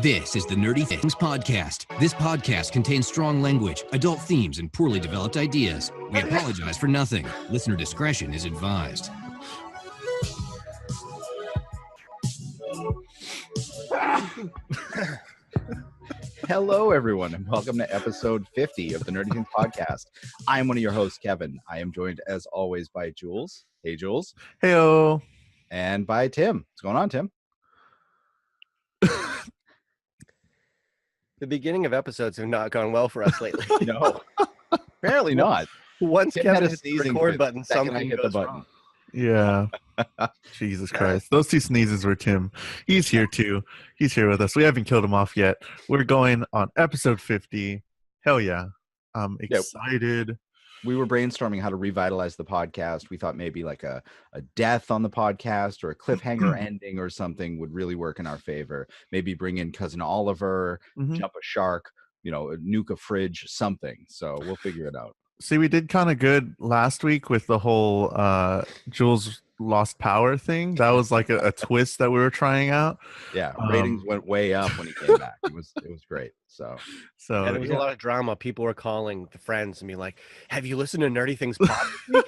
This is the Nerdy Things Podcast. This podcast contains strong language, adult themes, and poorly developed ideas. We apologize for nothing. Listener discretion is advised. Hello, everyone, and welcome to episode 50 of the Nerdy Things Podcast. I'm one of your hosts, Kevin. I am joined, as always, by Jules. Hey, Jules. Heyo. And by Tim. What's going on, Tim? The beginning of episodes have not gone well for us lately. No, apparently not. Once Tim Kevin had a hits the sneezing record fit button, the second I something hit the goes button. wrong. Yeah. Jesus Christ. Those two sneezes were Tim. He's here too. He's here with us. We haven't killed him off yet. We're going on episode 50. Hell yeah. I'm excited. We were brainstorming how to revitalize the podcast. We thought maybe like a death on the podcast or a cliffhanger ending or something would really work in our favor. Maybe bring in Cousin Oliver, jump a shark, nuke a fridge, something. So we'll figure it out. See, we did kind of good last week with the whole Jules lost power thing. That was like a twist that we were trying out. Yeah, ratings went way up when he came back. It was great. So And there was a lot of drama. People were calling the friends and being like, "Have you listened to Nerdy Things Podcast?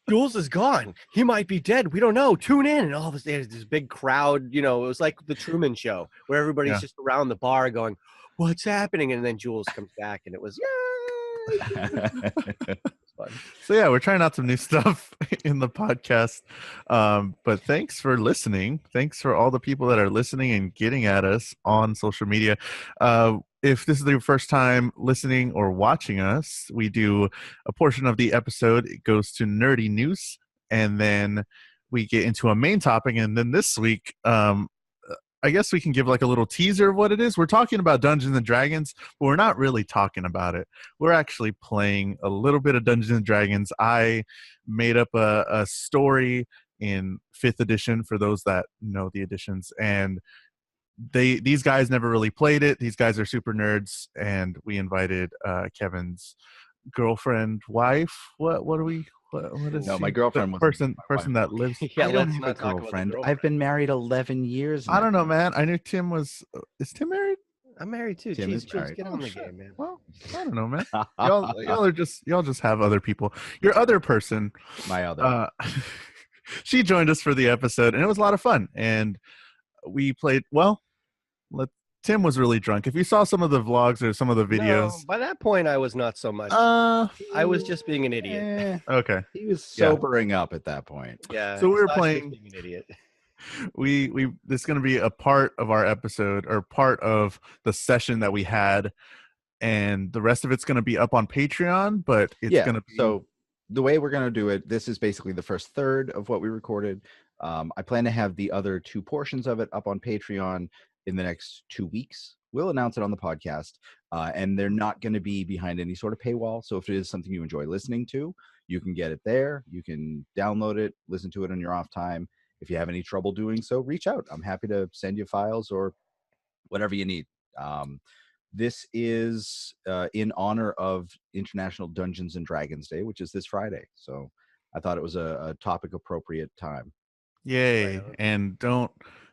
Jules is gone. He might be dead. We don't know. Tune in." And all of a sudden, there's this big crowd. It was like the Truman Show, where everybody's just around the bar going, "What's happening?" And then Jules comes back, and it was So yeah, we're trying out some new stuff in the podcast. But thanks for listening. Thanks for all the people that are listening and getting at us on social media. If this is your first time listening or watching us, we do a portion of the episode. It goes to nerdy news, and then we get into a main topic. And then this week, I guess we can give like a little teaser of what it is. We're talking about Dungeons and Dragons, but we're not really talking about it. We're actually playing a little bit of Dungeons and Dragons. I made up a story in 5th edition for those that know the editions, and these guys never really played it. These guys are super nerds, and we invited Kevin's girlfriend, wife. What is No, she? my girlfriend was person that lives. I don't have a girlfriend. I've been married 11 years now. I don't know, man. I knew Tim was. Is Tim married? I'm married too. Tim is Jeez, married. get on the game, man. Well, I don't know, man. y'all just have other people. Your other person, My other. she joined us for the episode, and it was a lot of fun. And we played. Well, Tim was really drunk. If you saw some of the vlogs or some of the videos, No, by that point, I was not so much. I was just being an idiot. Okay. He was sobering up at that point. Yeah. So we were Slash playing. just being an idiot. We this is going to be a part of our episode or part of the session that we had, and the rest of it's going to be up on Patreon. But it's going to be so. The way we're going to do it, this is basically the first third of what we recorded. I plan to have the other 2 portions of it up on Patreon in the next 2 weeks. We'll announce it on the podcast, and they're not going to be behind any sort of paywall. So if it is something you enjoy listening to, you can get it there. You can download it, listen to it on your off time. If you have any trouble doing so, reach out. I'm happy to send you files or whatever you need. This is in honor of International Dungeons and Dragons Day, which is this Friday. So I thought it was a topic appropriate time. Yay. And don't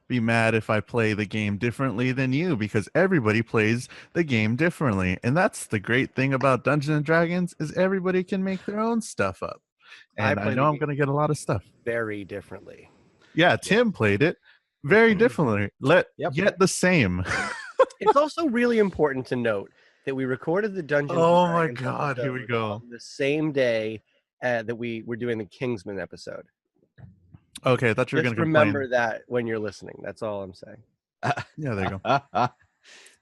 be mad if I play the game differently than you, because everybody plays the game differently. And that's the great thing about Dungeons and Dragons, is everybody can make their own stuff up. And I know I'm going to get a lot of stuff. Very differently. Yeah, Tim played it very differently, yet the same. It's also really important to note that we recorded the Dungeons Oh and my Dragons God, here we episode go. on the same day that we were doing the Kingsman episode. Okay, I thought you were going Just to complain. remember that when you're listening. That's all I'm saying. Yeah, there you go.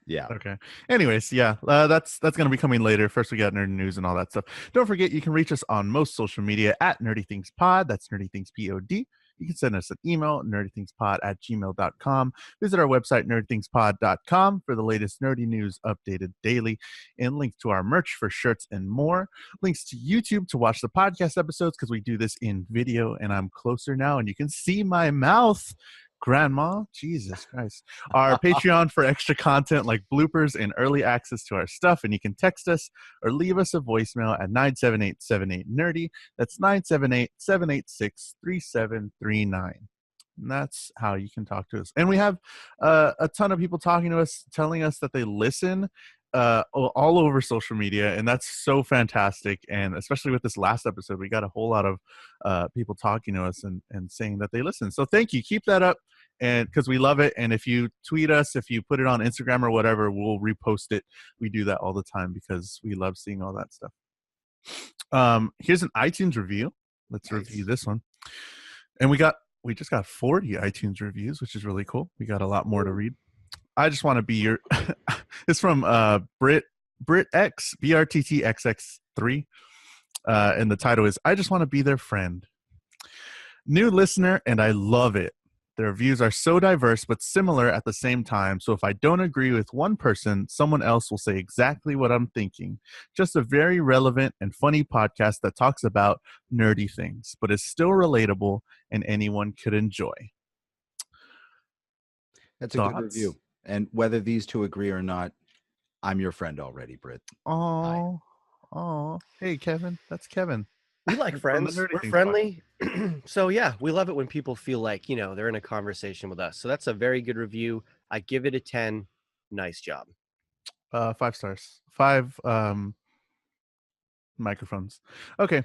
Yeah. Okay. Anyways, that's going to be coming later. First, we got nerd news and all that stuff. Don't forget, you can reach us on most social media at Nerdy Things Pod. That's Nerdy Things POD. You can send us an email, nerdythingspod@gmail.com. Visit our website, nerdthingspod.com, for the latest nerdy news updated daily, and links to our merch for shirts and more. Links to YouTube to watch the podcast episodes, because we do this in video, and I'm closer now, and you can see my mouth. Grandma, Jesus Christ. Our Patreon for extra content like bloopers and early access to our stuff. And you can text us or leave us a voicemail at 978-78-NERDY. That's 978-786-3739. And that's how you can talk to us. And we have a ton of people talking to us, telling us that they listen all over social media, and that's so fantastic. And especially with this last episode, we got a whole lot of people talking to us and saying that they listen. So thank you. Keep that up, and because we love it. And if you tweet us, if you put it on Instagram or whatever, we'll repost it. We do that all the time because we love seeing all that stuff. Here's an iTunes review. Let's review this one. And we just got 40 iTunes reviews, which is really cool. We got a lot more to read. I just want to be your it's from Brit X BRTTXX3. And the title is I Just Want to Be Their Friend. New listener, and I love it. Their views are so diverse but similar at the same time, so if I don't agree with one person, someone else will say exactly what I'm thinking. Just a very relevant and funny podcast that talks about nerdy things, but is still relatable and anyone could enjoy. That's a good review. And whether these two agree or not, I'm your friend already, Britt. Oh, hey, Kevin. That's Kevin. We like friends. We're friendly. So yeah, we love it when people feel like, they're in a conversation with us. So that's a very good review. I give it a 10. Nice job. 5 stars. 5 microphones. Okay.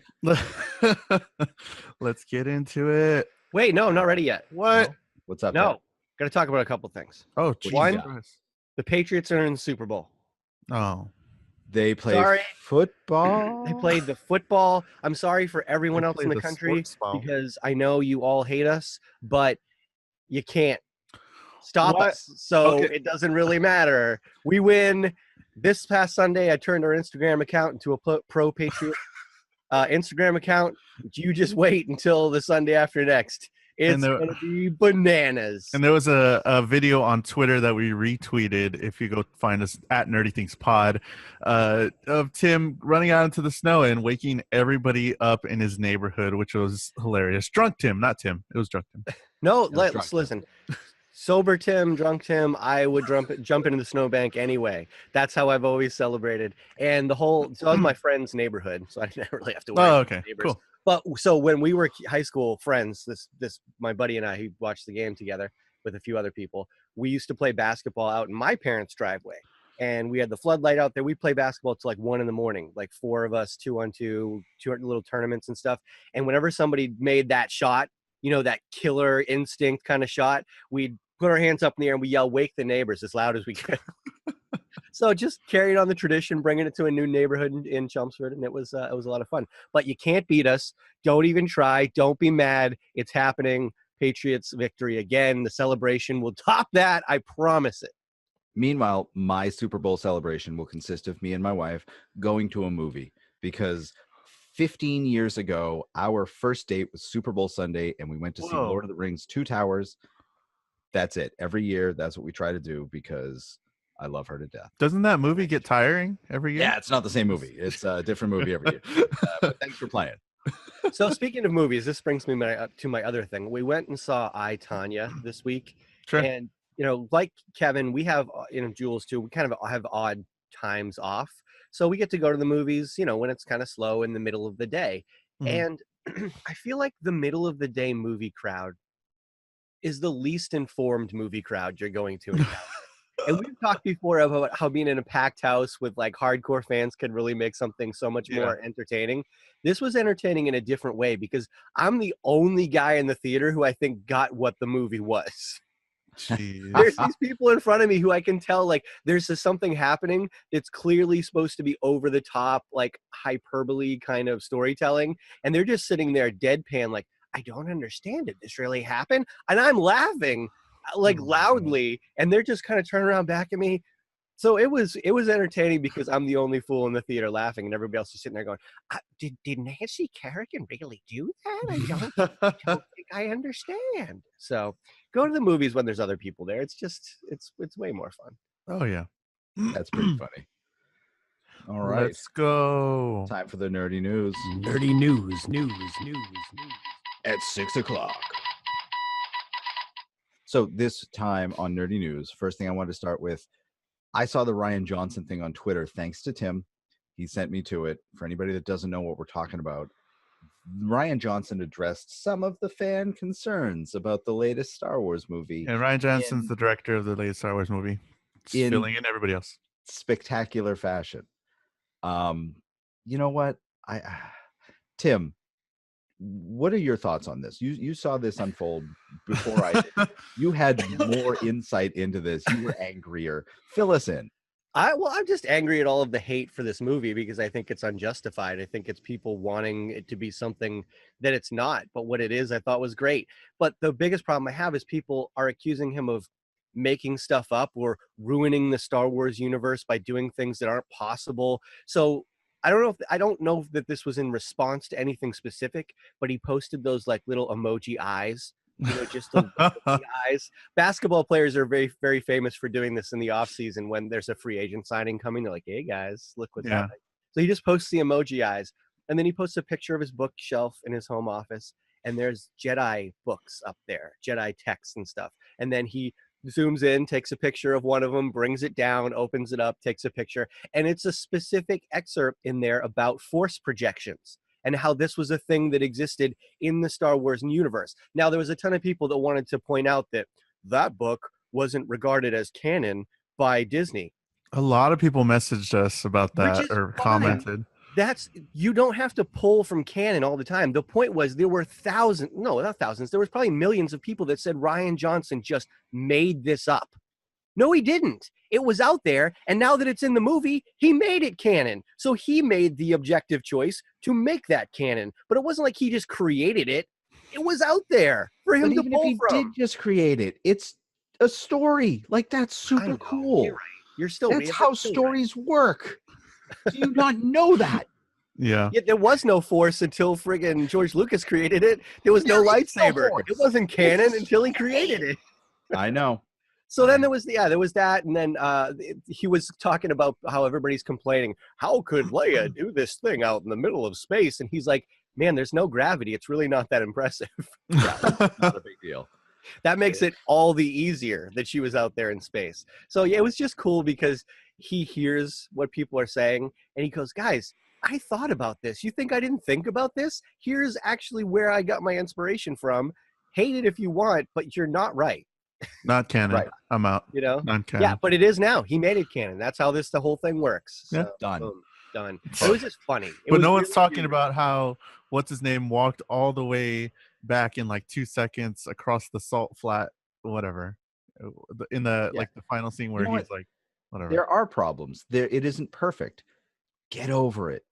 Let's get into it. Wait, no, I'm not ready yet. What? No? What's up? No. Got to talk about a couple things. Oh, one, Christ. The Patriots are in the Super Bowl. Oh. They play football. They played the football. I'm sorry for everyone else in the country because I know you all hate us, but you can't stop us. So It doesn't really matter. We win. This past Sunday, I turned our Instagram account into a pro Patriot Instagram account. You just wait until the Sunday after next. It's going to be bananas. And there was a video on Twitter that we retweeted, if you go find us at Nerdy Things Pod, of Tim running out into the snow and waking everybody up in his neighborhood, which was hilarious. Drunk Tim, not Tim. It was drunk Tim. No, listen. Sober Tim, drunk Tim, I would jump into the snowbank anyway. That's how I've always celebrated. And so that was my friend's neighborhood, so I didn't really have to worry about neighbors. Cool. But so when we were high school friends, this my buddy and I, who watched the game together with a few other people, we used to play basketball out in my parents' driveway. And we had the floodlight out there. We'd play basketball till like 1 a.m, like 4 of us, 2-on-2, 2 little tournaments and stuff. And whenever somebody made that shot, that killer instinct kind of shot, we'd put our hands up in the air and we yell, "Wake the neighbors," as loud as we could. So just carrying on the tradition, bringing it to a new neighborhood in Chelmsford, and it was a lot of fun. But you can't beat us. Don't even try. Don't be mad. It's happening. Patriots victory again. The celebration will top that. I promise it. Meanwhile, my Super Bowl celebration will consist of me and my wife going to a movie because 15 years ago, our first date was Super Bowl Sunday, and we went to see Lord of the Rings, 2 Towers. That's it. Every year, that's what we try to do because I love her to death. Doesn't that movie get tiring every year? Yeah, it's not the same movie. It's a different movie every year. But thanks for playing. So speaking of movies, this brings me to my other thing. We went and saw I, Tonya this week. Sure. And, like Kevin, we have, Jules too, we kind of have odd times off. So we get to go to the movies, when it's kind of slow in the middle of the day. Mm-hmm. And I feel like the middle of the day movie crowd is the least informed movie crowd you're going to. And we've talked before about how being in a packed house with like hardcore fans can really make something so much more entertaining. This was entertaining in a different way because I'm the only guy in the theater who I think got what the movie was. There's these people in front of me who I can tell like there's something happening that's clearly supposed to be over the top, like hyperbole kind of storytelling. And they're just sitting there deadpan like, I don't understand it. This really happened? And I'm laughing like loudly, and they're just kind of turning around back at me. So it was entertaining because I'm the only fool in the theater laughing, and everybody else is sitting there going, did Nancy Kerrigan really do that? I don't think I understand. So go to the movies when there's other people there. It's way more fun. Oh yeah. That's pretty funny. All right. Let's go. Time for the nerdy news. Nerdy news. At 6 o'clock. So this time on Nerdy News, first thing I wanted to start with, I saw the Ryan Johnson thing on Twitter, thanks to Tim. He sent me to it. For anybody that doesn't know what we're talking about, Rian Johnson addressed some of the fan concerns about the latest Star Wars movie. And Rian Johnson's the director of the latest Star Wars movie. Just filling in everybody else. Spectacular fashion. You know what? Tim, what are your thoughts on this? You saw this unfold before I did. You had more insight into this. You were angrier. Fill us in. I'm just angry at all of the hate for this movie because I think it's unjustified. I think it's people wanting it to be something that it's not, but what it is I thought was great. But the biggest problem I have is people are accusing him of making stuff up or ruining the Star Wars universe by doing things that aren't possible. So I don't know that this was in response to anything specific, but he posted those like little emoji eyes. Just the eyes. Basketball players are very, very famous for doing this in the off season when there's a free agent signing coming. They're like, "Hey guys, look what's happening." So he just posts the emoji eyes, and then he posts a picture of his bookshelf in his home office, and there's Jedi books up there, Jedi texts and stuff. And then he zooms in, takes a picture of one of them, brings it down, opens it up, takes a picture, and it's a specific excerpt in there about force projections and how this was a thing that existed in the Star Wars universe. Now, there was a ton of people that wanted to point out that that book wasn't regarded as canon by Disney. A lot of people messaged us about that or commented. You don't have to pull from canon all the time. The point was there were there was probably millions of people that said Rian Johnson just made this up. No, he didn't. It was out there, and now that it's in the movie, he made it canon. So he made the objective choice to make that canon. But it wasn't like he just created it. It was out there for him to pull from. If he did just create it, it's a story. Like, that's super cool. You're right. That's how stories work. Do you not know that? Yeah. There was no force until friggin' George Lucas created it. There was no lightsaber. It wasn't canon until he created it. I know. So then there was that, and then he was talking about how everybody's complaining. How could Leia do this thing out in the middle of space? And he's like, man, there's no gravity. It's really not that impressive. Yeah, not a big deal. That makes it all the easier that she was out there in space. So yeah, it was just cool because he hears what people are saying, and he goes, guys, I thought about this. You think I didn't think about this? Here's actually where I got my inspiration from. Hate it if you want, but you're not right. Not canon. Right. I'm out. Non-canon. Yeah, but it is now. He made it canon. That's how the whole thing works. Yeah. So, Done. Boom, done. It was just funny. But no one's talking about how what's his name walked all the way back in like 2 seconds across the salt flat, whatever. In the like the final scene where he's like, whatever. There are problems. It isn't perfect. Get over it.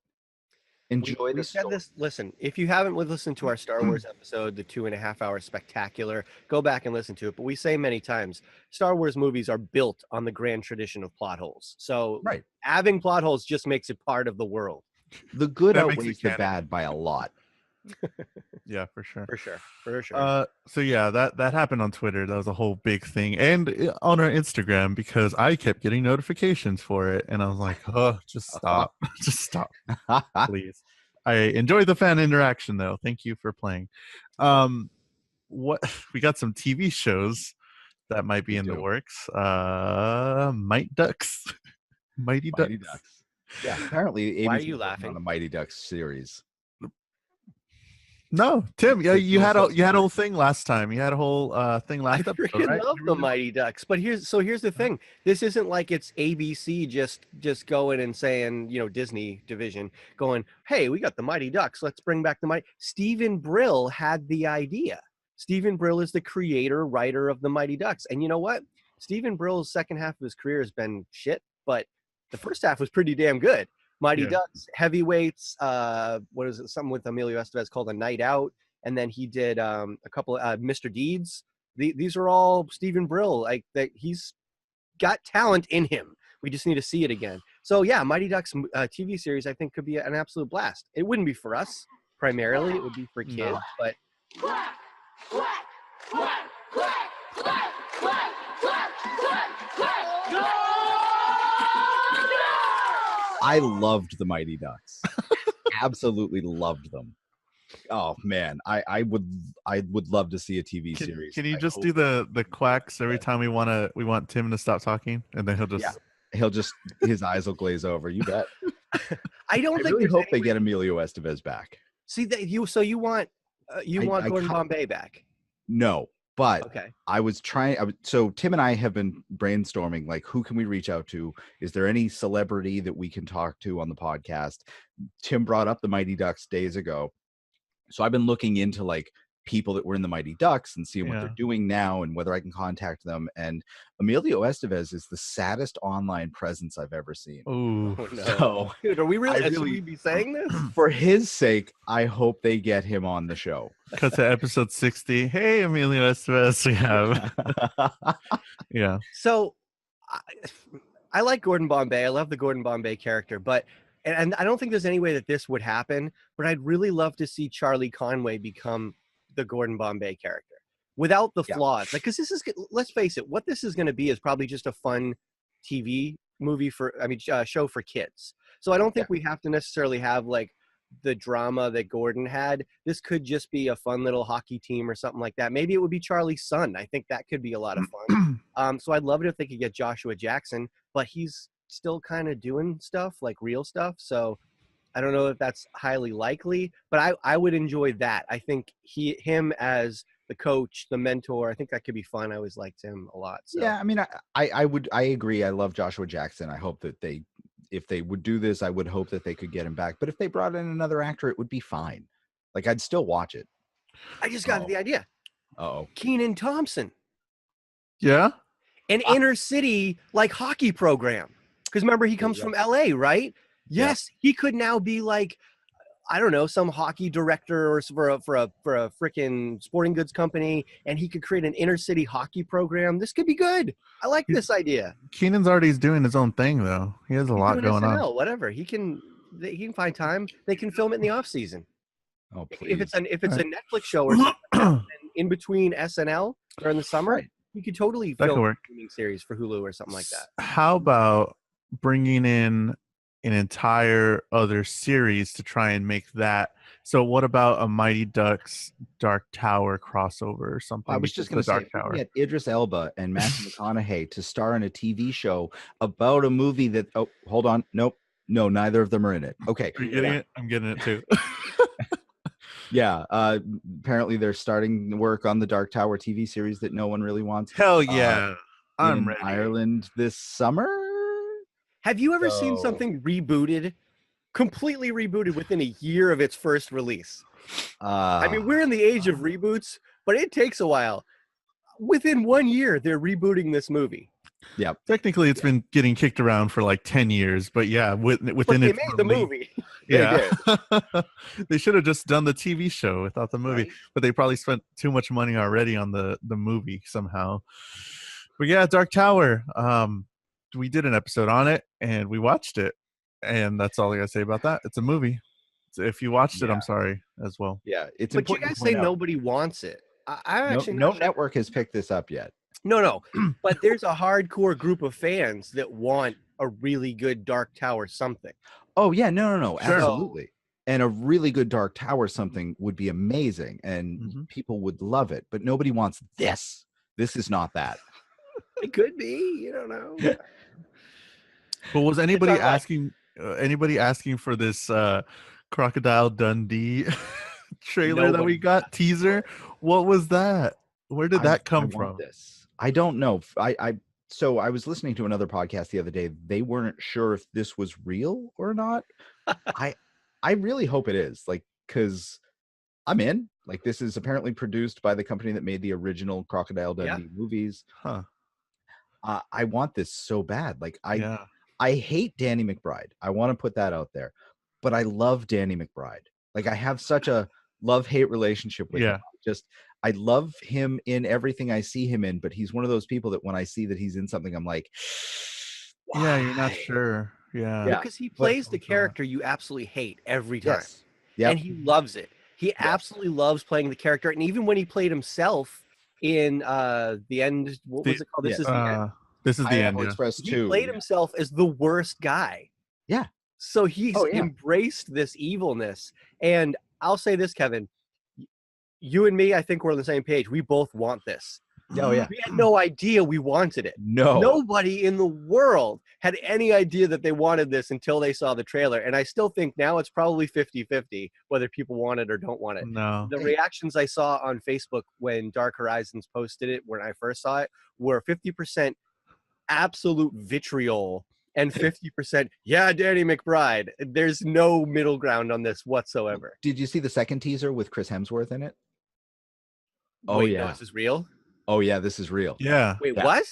Enjoy the story. Listen, if you haven't listened to our Star Wars episode, the 2.5 hour spectacular, go back and listen to it. But we say many times, Star Wars movies are built on the grand tradition of plot holes. So having plot holes just makes it part of the world. The good outweighs the bad by a lot. Yeah, for sure. For sure. So yeah, that happened on Twitter. That was a whole big thing, and on our Instagram, because I kept getting notifications for it, and I was like, oh, just stop. Just stop, please. I enjoy the fan interaction though. Thank you for playing. What we got some TV shows that might be in the works. Mighty Ducks. Mighty Ducks. Yeah, apparently why are you laughing on the Mighty Ducks series? No, Tim, you had a whole thing last time. You had a whole thing last episode. I freaking love the Mighty Ducks. But here's the thing. This isn't like it's ABC just going and saying, Disney division going, hey, we got the Mighty Ducks. Let's bring back the Mighty. Stephen Brill had the idea. Stephen Brill is the creator, writer of the Mighty Ducks. And you know what? Stephen Brill's second half of his career has been shit, but the first half was pretty damn good. Mighty Ducks, Heavyweights, what is it? Something with Emilio Estevez called A Night Out. And then he did a couple of Mr. Deeds. These are all Stephen Brill. Like that, he's got talent in him. We just need to see it again. So yeah, Mighty Ducks TV series I think could be an absolute blast. It wouldn't be for us primarily. It would be for kids, but. I loved the Mighty Ducks. Absolutely loved them. Oh man, I would love to see a TV series. Can you just do the quacks every time we want Tim to stop talking, and then he'll just his eyes will glaze over. You bet. I really hope they get Emilio Estevez back. See that you want I Gordon ca- Bombay back? No, but Okay. I was trying. So Tim and I have been brainstorming, like, who can we reach out to? Is there any celebrity that we can talk to on the podcast? Tim brought up the Mighty Ducks days ago, so I've been looking into like people that were in the Mighty Ducks and seeing what they're doing now and whether I can contact them. And Emilio Estevez is the saddest online presence I've ever seen. Ooh. Oh, no. So Dude, are we really? I Should really- we be saying this? for his sake, I hope they get him on the show. Cut to episode 60. Hey, Emilio Estevez. We have. Yeah. So, I like Gordon Bombay. I love the Gordon Bombay character, but and I don't think there's any way that this would happen. But I'd really love to see Charlie Conway become the Gordon Bombay character without the flaws. Like, because this is, let's face it, what this is going to be is probably just a fun TV movie show for kids. So I don't think we have to necessarily have like the drama that Gordon had. This could just be a fun little hockey team or something like that. Maybe it would be Charlie's son. I think that could be a lot of fun. So I'd love it if they could get Joshua Jackson, but he's still kind of doing stuff, like real stuff. So I don't know if that's highly likely, but I would enjoy that. I think him as the coach, the mentor, I think that could be fun. I always liked him a lot. So. Yeah, I mean, I agree. I love Joshua Jackson. I hope that if they would do this, I would hope that they could get him back. But if they brought in another actor, it would be fine. Like, I'd still watch it. I just got the idea. Uh-oh. Kenan Thompson. Yeah. An inner city like hockey program. Because remember, he comes from LA, right? Yes, he could now be like, I don't know, some hockey director or for a freaking sporting goods company, and he could create an inner city hockey program. This could be good. I like this idea. Keenan's already doing his own thing though. He has a lot going SNL, on. Whatever. He can find time. They can film it in the off season. Oh, please. If it's a Netflix show or something in between SNL during the summer, you could totally film a streaming series for Hulu or something like that. How about bringing in an entire other series to try and make that? So what about a Mighty Ducks Dark Tower crossover or something? I was just going to say, get Idris Elba and Matthew McConaughey to star in a TV show about a movie that, oh, hold on. Nope. No, neither of them are in it. Okay. Are you getting it? I'm getting it too. Yeah. Apparently they're starting work on the Dark Tower TV series that no one really wants. Hell yeah. I'm ready. Ireland this summer. Have you ever seen something rebooted, completely rebooted within a year of its first release? I mean, we're in the age of reboots, but it takes a while. Within 1 year, they're rebooting this movie. Yeah. Technically, it's been getting kicked around for like 10 years, but yeah, within but they made the movie. Yeah. They should have just done the TV show without the movie, right? But they probably spent too much money already on the movie somehow. But yeah, Dark Tower. We did an episode on it and we watched it, and that's all I gotta say about that. It's a movie. So if you watched it, I'm sorry as well. Yeah, it's. But you guys say nobody wants it. I actually no network has picked this up yet. No, but there's a hardcore group of fans that want a really good Dark Tower something. Oh yeah, no, sure. Absolutely. And a really good Dark Tower something would be amazing, and people would love it. But nobody wants this. This is not that. It could be. You don't know. But was anybody asking for this Crocodile Dundee trailer that we got, teaser? What was that? Where did that come from? I don't know. So I was listening to another podcast the other day. They weren't sure if this was real or not. I really hope it is, like, because I'm in. Like, this is apparently produced by the company that made the original Crocodile Dundee movies. Huh. I want this so bad. Like, I hate Danny McBride. I want to put that out there, but I love Danny McBride. Like, I have such a love-hate relationship with him. I love him in everything I see him in, but he's one of those people that when I see that he's in something, I'm like, why? Yeah, you're not sure. Yeah. Because he plays the character you absolutely hate every time. Yes. Yep. And he loves it. He absolutely loves playing the character. And even when he played himself in the end, what was it called? This is the end. This is the end. Express 2. He played himself as the worst guy. Yeah. So he's embraced this evilness. And I'll say this, Kevin, you and me, I think we're on the same page. We both want this. Oh yeah. We had no idea we wanted it. No. Nobody in the world had any idea that they wanted this until they saw the trailer. And I still think now it's probably 50-50 whether people want it or don't want it. No. The reactions I saw on Facebook when Dark Horizons posted it when I first saw it were 50% absolute vitriol and 50% yeah, Danny McBride. There's no middle ground on this whatsoever. Did you see the second teaser with Chris Hemsworth in it? Oh Wait, yeah. no, is this real? Oh yeah, this is real. Yeah. Wait, Yeah. what?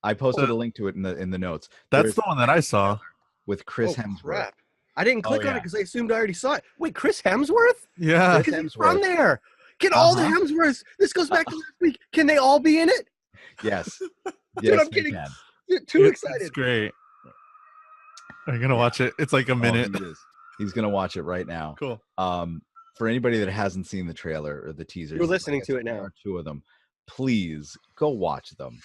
I posted a link to it in the notes. That's There's the one that I saw. with Chris Oh, Hemsworth. crap. I didn't click on yeah. it because I assumed I already saw it. Wait, Chris Hemsworth? Yeah. Chris Because he's from Hemsworth. there. Can all the Hemsworths? This goes back to last week. Can they all be in it? Yes. Dude, I'm they getting can. too It's excited. great. Are you gonna watch it? It's like a minute. Oh, he is. He's gonna watch it right now. Cool. For anybody that hasn't seen the trailer or the teasers, You're listening to it there now. are 2 of them. Please go watch them.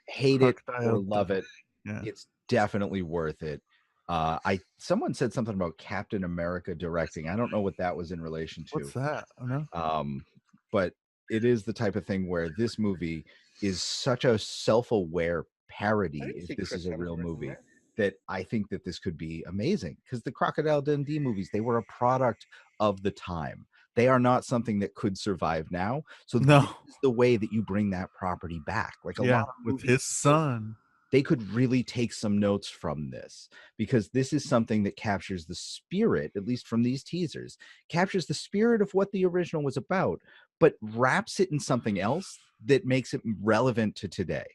Hate it or Crocodile love it. Yeah. It's definitely worth it. Someone said something about Captain America directing. I don't know what that was in relation to. What's that? Oh, no. But it is the type of thing where this movie is such a self-aware parody, if this is a real movie, that I think that this could be amazing. Because the Crocodile Dundee movies, they were a product of the time. They are not something that could survive now. So No. this is the way that you bring that property back. Like a Yeah, lot of with movies, his son. they could really take some notes from this, because this is something that captures the spirit, at least from these teasers, captures the spirit of what the original was about, but wraps it in something else that makes it relevant to today.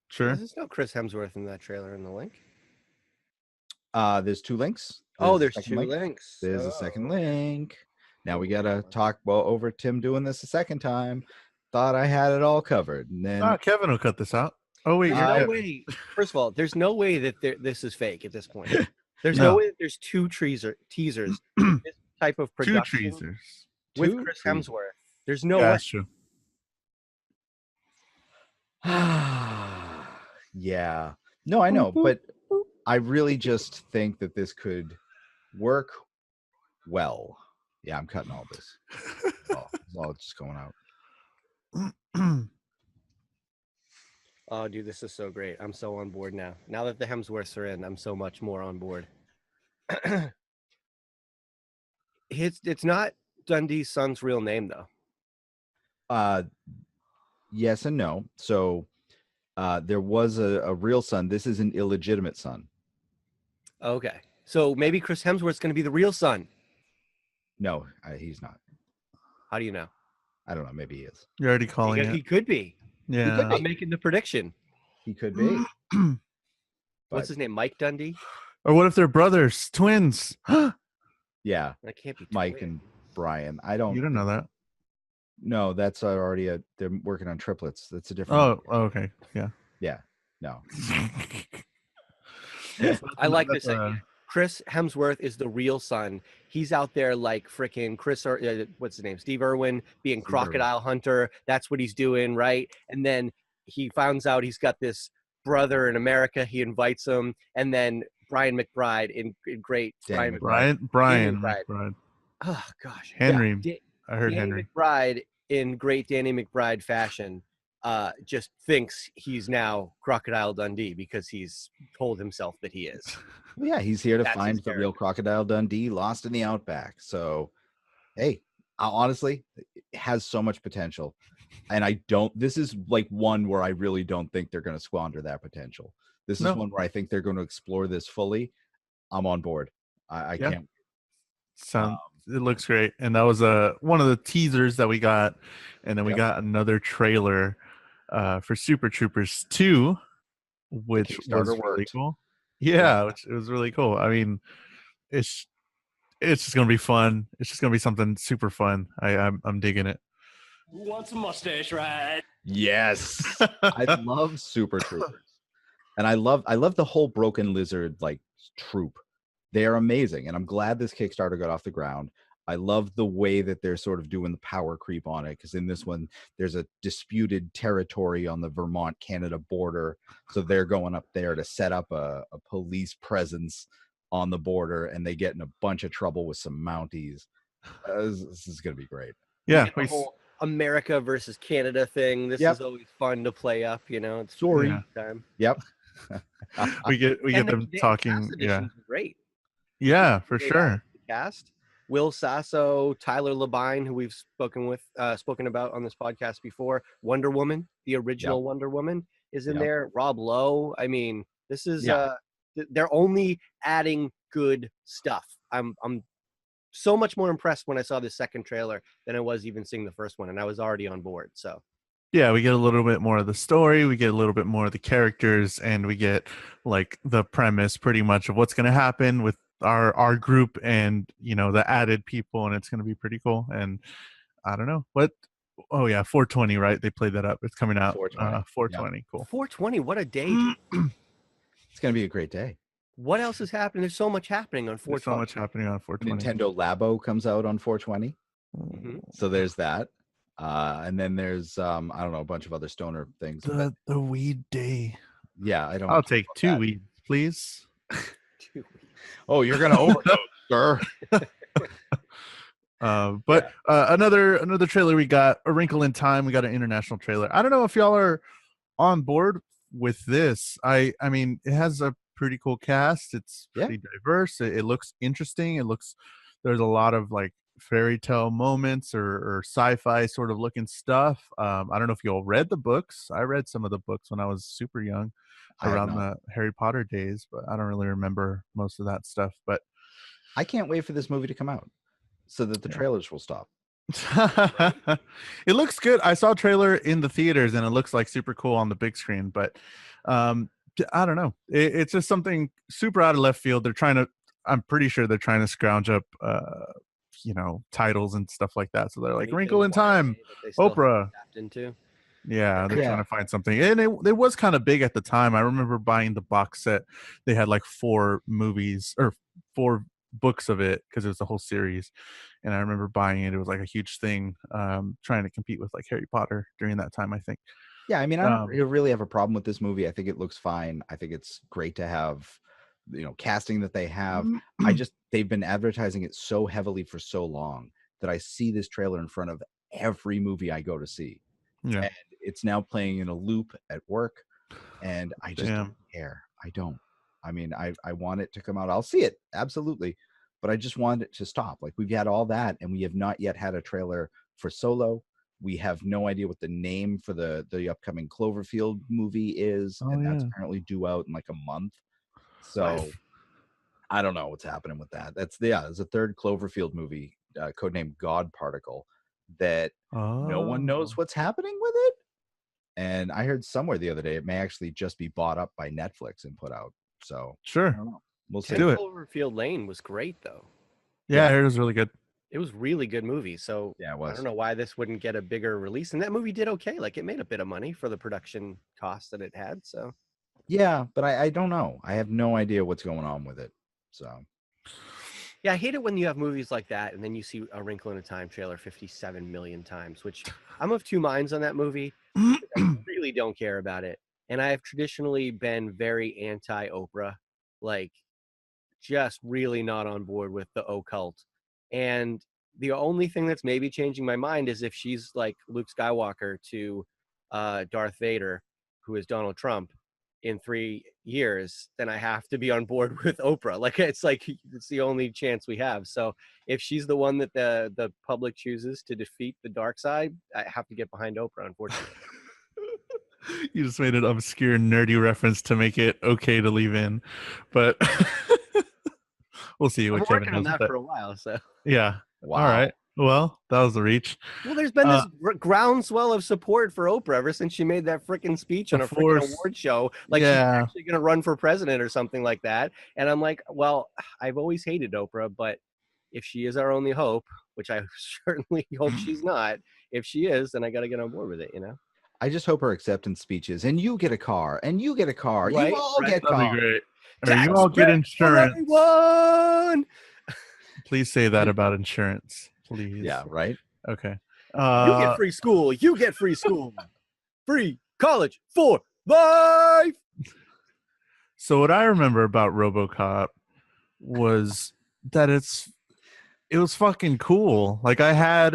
Sure. There's no Chris Hemsworth in that trailer in the link. There's 2 links. There's a second 2 link. links. There's a second link. Now we gotta talk over Tim doing this a second time. Thought I had it all covered, and then Kevin will cut this out. Oh wait, There's you're no not- way. First of all, there's no way that this is fake at this point. There's No. no way that there's 2 teasers. This type of 2 production teasers. with 2 Chris teasers. Hemsworth. There's no Yeah, way. that's true. yeah. No, I know, but I really just think that this could work well. Yeah, I'm cutting all this. It's all just going out. Oh, dude, this is so great. I'm so on board now. Now that the Hemsworths are in, I'm so much more on board. It's not Dundee's son's real name, though. Yes and no. So there was a real son. This is an illegitimate son. Okay. So maybe Chris Hemsworth's going to be the real son. No, he's not. How do you know? I don't know. Maybe he is. You're already calling Because it. he could be. Yeah. I'm making the prediction. He could be. What's his name? Mike Dundee? Or what if they're brothers, twins? Yeah, That can't be Mike twins. and Brian. I don't. You don't know that. No, that's already they're working on triplets. That's a different. Oh, okay. Yeah. Yeah. No. I like this That's, idea. Chris Hemsworth is the real son. He's out there like freaking what's his name? Steve Irwin being Steve crocodile hunter. That's what he's doing, right? And then he finds out he's got this brother in America. He invites him, and then Brian McBride in great Danny Brian Brian McBride. McBride. Oh gosh, Henry. Yeah. I heard Danny Henry. McBride in great Danny McBride fashion just thinks he's now Crocodile Dundee because he's told himself that he is. Well, yeah, he's here to That's find his the real character. Crocodile Dundee lost in the outback. So, hey, honestly, it has so much potential. And this is like one where I really don't think they're going to squander that potential. This is one where I think they're going to explore this fully. I'm on board. I can't. It looks great. And that was one of the teasers that we got. And then we got another trailer for Super Troopers 2, which was really worked. cool. Yeah, which it was really cool. I mean, it's just gonna be fun. It's just gonna be something super fun. I'm digging it. Who wants a mustache ride? Yes. I love Super Troopers. And I love the whole Broken Lizard like troop. They are amazing. And I'm glad this Kickstarter got off the ground. I love the way that they're sort of doing the power creep on it, because in this one, there's a disputed territory on the Vermont-Canada border. So they're going up there to set up a police presence on the border, and they get in a bunch of trouble with some Mounties. This is going to be great. Yeah. A America versus Canada thing. This is always fun to play up, you know. It's Sorry. time. Yep. We get And them the talking. cast additions are great. Yeah, for They sure. added to the cast. Will Sasso, Tyler Labine, who we've spoken about on this podcast before. Wonder Woman, the original Wonder Woman, is in there. Rob Lowe. I mean, this is they're only adding good stuff. I'm so much more impressed when I saw the second trailer than I was even seeing the first one, and I was already on board. So yeah, we get a little bit more of the story, we get a little bit more of the characters, and we get like the premise pretty much of what's going to happen with our group and, you know, the added people, and it's going to be pretty cool. And I don't know what. Oh yeah, 420, right? They played that up. It's coming out 420. 420. Cool. 420, what a day. It's going to be a great day. What else is happening? There's so much happening on 420. There's so much happening on 420. Nintendo Labo comes out on 420. So there's that. And then there's I don't know, a bunch of other stoner things. The weed day. Yeah, I don't. I'll take 2 weeds, please. Oh, you're gonna overdose, sir. But another trailer we got, A Wrinkle in Time. We got an international trailer. I don't know if y'all are on board with this. I mean, it has a pretty cool cast. It's pretty diverse. It looks interesting. There's a lot of like fairy tale moments or sci-fi sort of looking stuff. I don't know if you all read the books. I read some of the books when I was super young, around the Harry Potter days, but I don't really remember most of that stuff. But I can't wait for this movie to come out so that the trailers will stop. It looks good. I saw a trailer in the theaters and it looks like super cool on the big screen, but I don't know. It's just something super out of left field. I'm pretty sure they're trying to scrounge up you know, titles and stuff like that. So they're like, Wrinkle in Time, Oprah. Yeah, they're trying to find something. And it was kind of big at the time. I remember buying the box set. They had like 4 movies or 4 books of it because it was a whole series. And I remember buying it. It was like a huge thing, trying to compete with like Harry Potter during that time, I think. Yeah, I mean, I don't really have a problem with this movie. I think it looks fine. I think it's great to have, you know, casting that they have. They've been advertising it so heavily for so long that I see this trailer in front of every movie I go to see. Yeah. And it's now playing in a loop at work, and I just don't care. I don't. I mean, I want it to come out. I'll see it, absolutely. But I just want it to stop. Like, we've had all that, and we have not yet had a trailer for Solo. We have no idea what the name for the upcoming Cloverfield movie is, and that's apparently due out in like a month. So I don't know what's happening with that. There's a third Cloverfield movie, codenamed God Particle, that no one knows what's happening with it. And I heard somewhere the other day it may actually just be bought up by Netflix and put out. So sure, I don't know. We'll see. Cloverfield Lane was great though. Yeah, I heard it was really good. It was really good movie. So yeah, it was. I don't know why this wouldn't get a bigger release. And that movie did okay. Like, it made a bit of money for the production cost that it had. So yeah, but I don't know. I have no idea what's going on with it. So yeah, I hate it when you have movies like that and then you see A Wrinkle in a Time trailer 57 million times, which I'm of two minds on that movie. I really don't care about it. And I have traditionally been very anti-Oprah, like just really not on board with the occult. And the only thing that's maybe changing my mind is if she's like Luke Skywalker to Darth Vader, who is Donald Trump, in 3 years, then I have to be on board with Oprah. Like it's the only chance we have. So if she's the one that the public chooses to defeat the dark side, I have to get behind Oprah, unfortunately. You just made an obscure nerdy reference to make it okay to leave in, but we'll see what Kevin knows. I'm working on that for a while, so yeah. Wow. All right. Well, that was the reach. Well, there's been this groundswell of support for Oprah ever since she made that freaking speech on a freaking award show. Like, she's actually going to run for president or something like that. And I'm like, well, I've always hated Oprah, but if she is our only hope, which I certainly hope she's not, if she is, then I got to get on board with it, you know? I just hope her acceptance speeches, and you get a car, and you get a car. Right, you all get cars. That'd be great. Or you all get insurance. Please say that about insurance. Please. Yeah, right? Okay. You get free school. You get free school. Free college for life. So what I remember about RoboCop was that it's it was fucking cool. Like I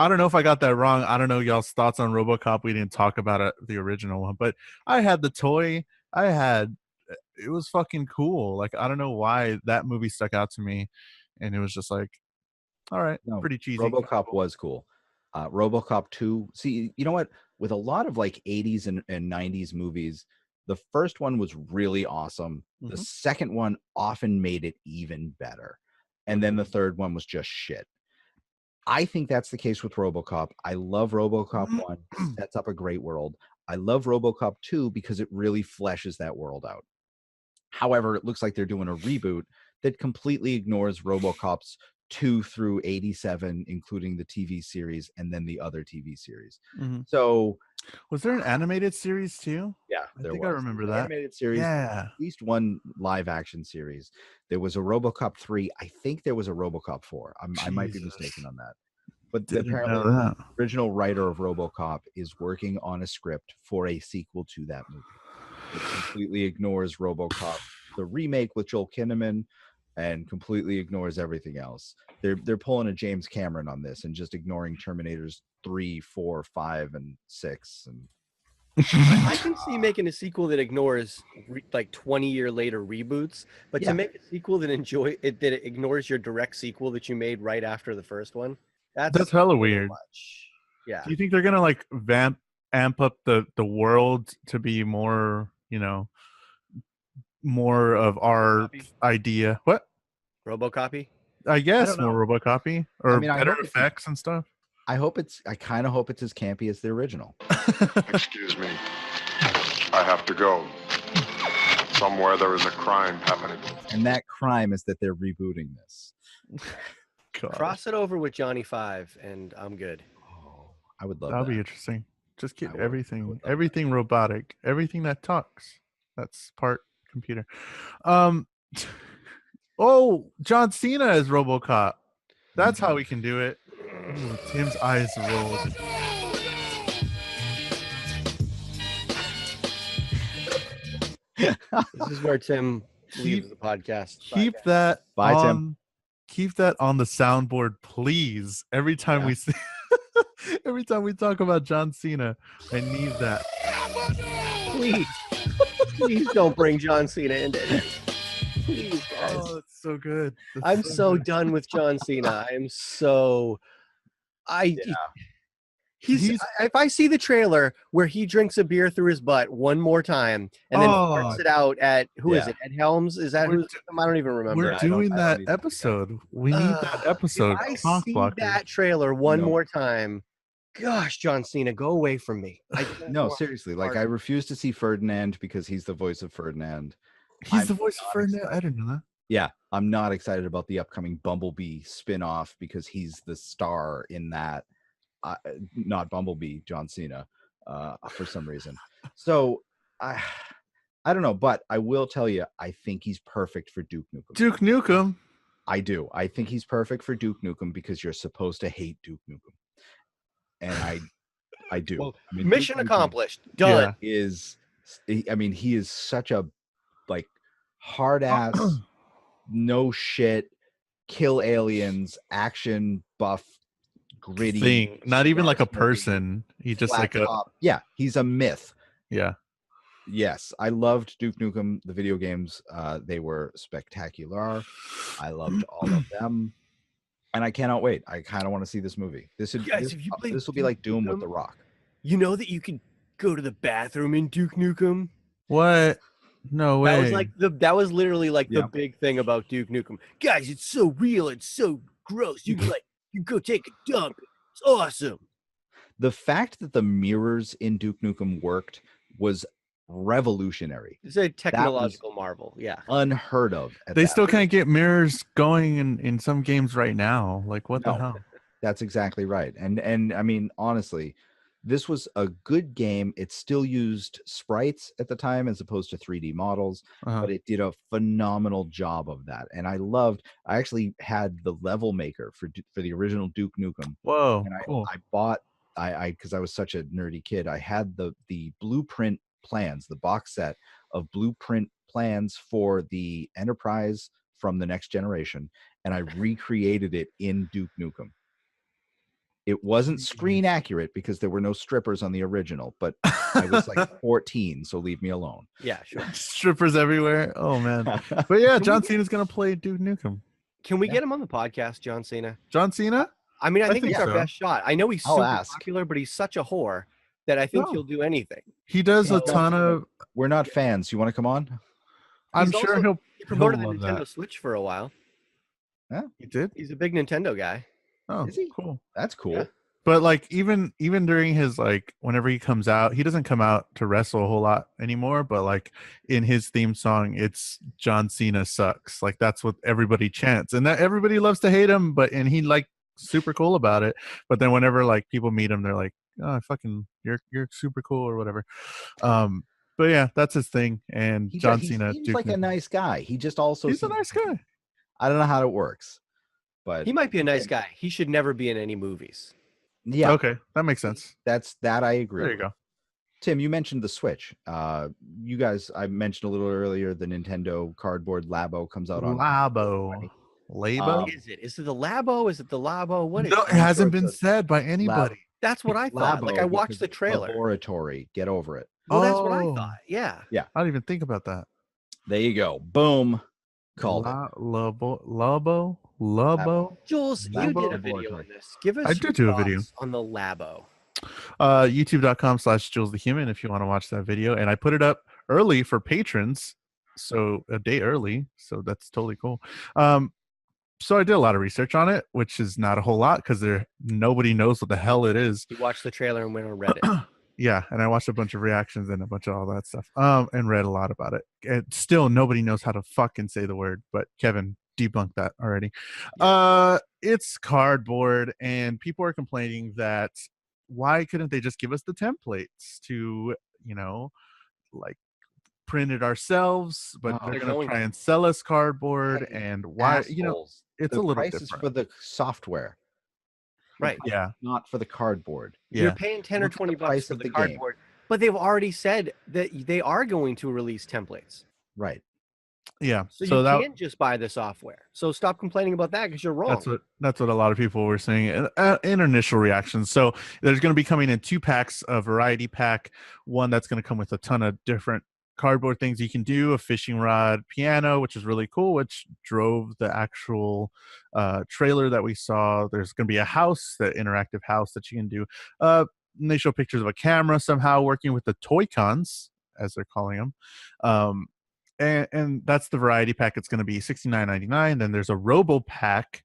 don't know if I got that wrong. I don't know y'all's thoughts on RoboCop. We didn't talk about it, the original one, but I had the toy. It was fucking cool. Like I don't know why that movie stuck out to me, and it was just like, all right, No, pretty cheesy. RoboCop was cool. RoboCop 2. See, you know what? With a lot of like 80s and 90s movies, the first one was really awesome. The Mhm. second one often made it even better. And then the third one was just shit. I think that's the case with RoboCop. I love RoboCop 1. Sets up a great world. I love RoboCop 2 because it really fleshes that world out. However, it looks like they're doing a reboot that completely ignores RoboCop's 2 through 87, including the TV series and then the other TV series. Mhm. So, Was there an animated series too? yeah, I there think was. I remember An that. animated series. Yeah. At least one live action series. There was a RoboCop 3. I think there was a RoboCop 4. I might be Jesus. mistaken on that. But Didn't apparently, know that. the original writer of RoboCop is working on a script for a sequel to that movie. It completely ignores RoboCop, the remake with Joel Kinnaman, and completely ignores everything else. They're pulling a James Cameron on this and just ignoring Terminators 3, 4, 5, and 6. And I can see making a sequel that ignores like 20-year later reboots, but Yeah. to make a sequel that that it ignores your direct sequel that you made right after the first one, That's hella a little weird. much. Yeah. Do you think they're gonna like amp up the world to be more, more of our RoboCopy? idea? What? RoboCopy? I guess don't know. more RoboCopy or mean, I better hope it's- effects and stuff. I kind of hope it's as campy as the original. Excuse me. I have to go. Somewhere there is a crime happening. And that crime is that they're rebooting this. God, Cross it over with Johnny Five, and I'm good. Oh, I would love that'll that. be interesting. Just I get would love that. everything robotic, everything that talks. That's part computer. Oh, John Cena is RoboCop. That's how we can do it. Ooh, Tim's eyes rolled. This is where Tim leaves the podcast. Keep that Bye, Tim. on. Keep that on the soundboard, please. Every time we see, every time we talk about John Cena, I need that. Please don't bring John Cena into it. Please, guys. Oh, that's so good. That's I'm so good. done with John Cena. I am so. He's if I see the trailer where he drinks a beer through his butt one more time and then farts it out at who is it? Ed Helms? Is that who's? I don't even remember. We're doing I that don't even- episode. We need that episode. If I Cock see blocker. that trailer one No. more time, gosh, John Cena, go away from me. No, seriously. Like, I refuse to see Ferdinand because he's the voice of Ferdinand. He's I'm the voice of not Ferdinand. excited. I didn't know that. Yeah, I'm not excited about the upcoming Bumblebee spin-off because he's the star in that. Not Bumblebee, John Cena, for some reason. So I don't know, but I will tell you, I think he's perfect for Duke Nukem. Duke Nukem. I do. I think he's perfect for Duke Nukem because you're supposed to hate Duke Nukem, and I do. Well, I mean, mission Duke Nukem accomplished. Done. he is such a like hard ass, no shit, kill aliens, action buff, gritty Thing. Not even like a smoking, person. He just flat like a top. Yeah, he's a myth. yeah. Yes, I loved Duke Nukem. The video games, they were spectacular. I loved all of them, and I cannot wait. I kind of want to see this movie. This Guys, if you play will be Duke like Doom with Nukem- The Rock. You know that you can go to the bathroom in Duke Nukem? What? No way. That was like that was literally like Yeah. the big thing about Duke Nukem. Guys, it's so real, it's so gross. You can you go take a dump. It's awesome. The fact that the mirrors in Duke Nukem worked was revolutionary, It's a technological marvel. Yeah. unheard of. They still can't get mirrors going in some games right now. Like what the No. hell? That's exactly right. And I mean, honestly, this was a good game. It still used sprites at the time as opposed to 3D models, Uh-huh. but it did a phenomenal job of that. And I actually had the level maker for the original Duke Nukem. Whoa, And cool. I bought because I was such a nerdy kid, I had the blueprint plans, the box set of blueprint plans for the Enterprise from the Next Generation, and I recreated it in Duke Nukem. It wasn't screen accurate because there were no strippers on the original, but I was like 14, so leave me alone. Yeah, sure. Strippers everywhere. Oh man. But yeah, John Cena's gonna play Duke Nukem. Can we get him on the podcast, John Cena? John Cena? I mean, I think it's our so. best shot. I know he's I'll super ask. popular, but he's such a whore that I think he'll do anything. He does a Yeah, ton of. We're not fans. You want to come on? I'm He's sure also- He promoted the love Nintendo that. Switch for a while. He did. He's a big Nintendo guy. Oh, Is he? cool. That's cool. Yeah. But like even during his like whenever he comes out, he doesn't come out to wrestle a whole lot anymore. But like in his theme song, it's John Cena sucks. Like that's what everybody chants, and that everybody loves to hate him. And he like super cool about it. But then whenever like people meet him, they're like, "Oh, fucking, you're super cool" or whatever. But yeah, that's his thing. And John Cena, he's like a nice guy. He just also he's a nice guy. I don't know how it works, but He might be a nice guy. He should never be in any movies. yeah, Okay, that makes sense. that I agree. There you go. Tim, you mentioned the Switch. You guys, I mentioned a little earlier the Nintendo cardboard Labo comes out on Labo. Labo? What is it? Is it the Labo? Is it the Labo? What is No, it? it hasn't sure been it's said by anybody. That's what I thought. Like I Labo watched because the it's trailer. Laboratory. Get over it. Well, that's what I Oh. thought. Yeah. I didn't even think about that. There you go. Boom. Called it. Labo. Jules, you did a Labo video Laboratory. on this. Give us I your did do a video. thoughts on the Labo. YouTube.com/JulesTheHuman if you want to watch that video. And I put it up early for patrons, so a day early. So that's totally cool. So I did a lot of research on it, which is not a whole lot because nobody knows what the hell it is. You watched the trailer and went on Reddit. Yeah, and I watched a bunch of reactions and a bunch of all that stuff. And read a lot about it. And still nobody knows how to fucking say the word, but Kevin debunked that already. It's cardboard, and people are complaining that why couldn't they just give us the templates to, like print it ourselves, but they're gonna try and sell us cardboard, and why Assholes. it's the a little price different. is for the software, Right. Yeah. not for the cardboard. You're Yeah. paying 10 or Look at the 20 bucks price for of the the game. cardboard, but they've already said that they are going to release templates. Right. Yeah. So you that can't just buy the software. So stop complaining about that because you're wrong. That's what a lot of people were saying in initial reactions. So there's going to be coming in 2 packs, a variety pack, one that's going to come with a ton of different cardboard things you can do, a fishing rod, piano, which is really cool, which drove the actual trailer that we saw. There's going to be a house, the interactive house that you can do. And they show pictures of a camera somehow working with the Toy-Cons, as they're calling them. And that's the variety pack. It's going to be $69.99. Then there's a Robo pack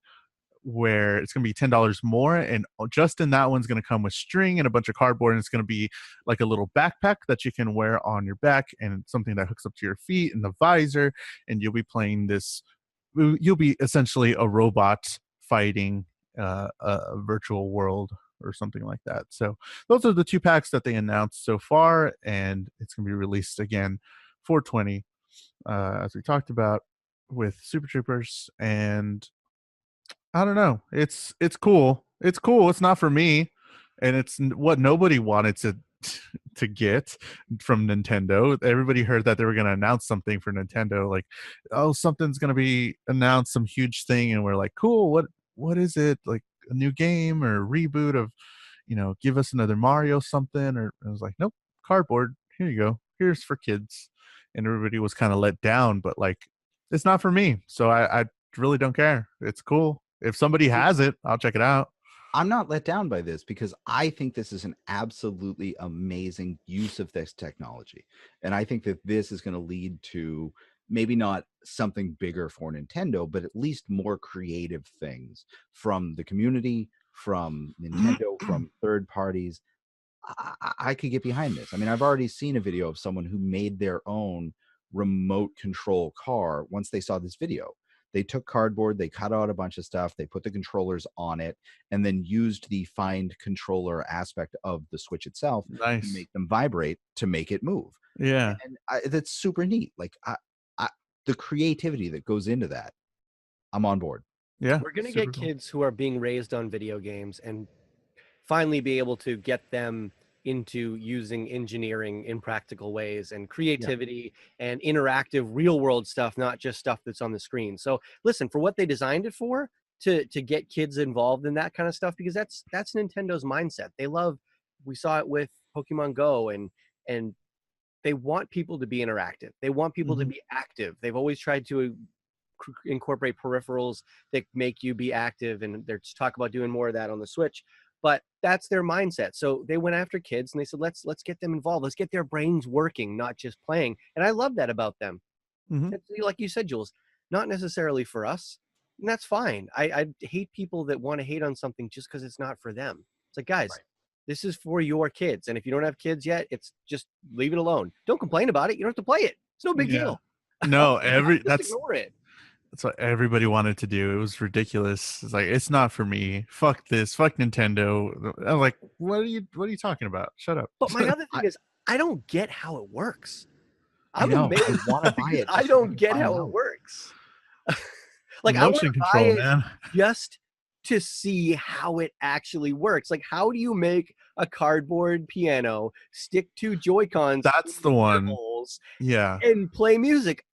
where it's going to be $10 more, and just in that one's going to come with string and a bunch of cardboard, and it's going to be like a little backpack that you can wear on your back, and something that hooks up to your feet and the visor, and you'll be playing this. You'll be essentially a robot fighting a virtual world or something like that. So those are the 2 packs that they announced so far, and it's going to be released again $420, as we talked about with Super Troopers. And I don't know. It's cool. It's cool. It's not for me, and it's what nobody wanted to get from Nintendo. Everybody heard that they were going to announce something for Nintendo, like, oh, something's going to be announced, some huge thing, and we're like, cool. What is it? Like a new game or a reboot of, give us another Mario something? Or I was like, nope, cardboard. Here you go. Here's for kids. And everybody was kind of let down, but like, it's not for me. So I really don't care. It's cool. If somebody has it, I'll check it out. I'm not let down by this because I think this is an absolutely amazing use of this technology. And I think that this is going to lead to maybe not something bigger for Nintendo, but at least more creative things from the community, from Nintendo, from third parties. I could get behind this. I mean, I've already seen a video of someone who made their own remote control car once they saw this video. They took cardboard, they cut out a bunch of stuff, they put the controllers on it, and then used the find controller aspect of the Switch itself to make them vibrate to make it move. Yeah. And that's super neat. Like the creativity that goes into that, I'm on board. Yeah. We're going to get kids who are being raised on video games and finally be able to get them into using engineering in practical ways and creativity and interactive real world stuff, not just stuff that's on the screen. So listen, for what they designed it for, to get kids involved in that kind of stuff, because that's Nintendo's mindset. They love, we saw it with Pokemon Go, and they want people to be interactive. They want people to be active. They've always tried to incorporate peripherals that make you be active, and they're talk about doing more of that on the Switch. But that's their mindset. So they went after kids and they said, let's get them involved. Let's get their brains working, not just playing. And I love that about them. It's, like you said, Jules, not necessarily for us. And that's fine. I hate people that want to hate on something just because it's not for them. It's like, guys, this is for your kids. And if you don't have kids yet, it's just leave it alone. Don't complain about it. You don't have to play it. It's no big deal. No, just ignore it. That's what everybody wanted to do. It was ridiculous. It's like, it's not for me. Fuck this. Fuck Nintendo. I'm like, what are you talking about? Shut up. But my other thing is, I don't get how it works. I want to buy it. I don't get how it works. Like, Motion I want to control, buy it man. just to see how it actually works. Like, how do you make a cardboard piano, stick two Joy-Cons? That's the one. Holes, Yeah. and play music.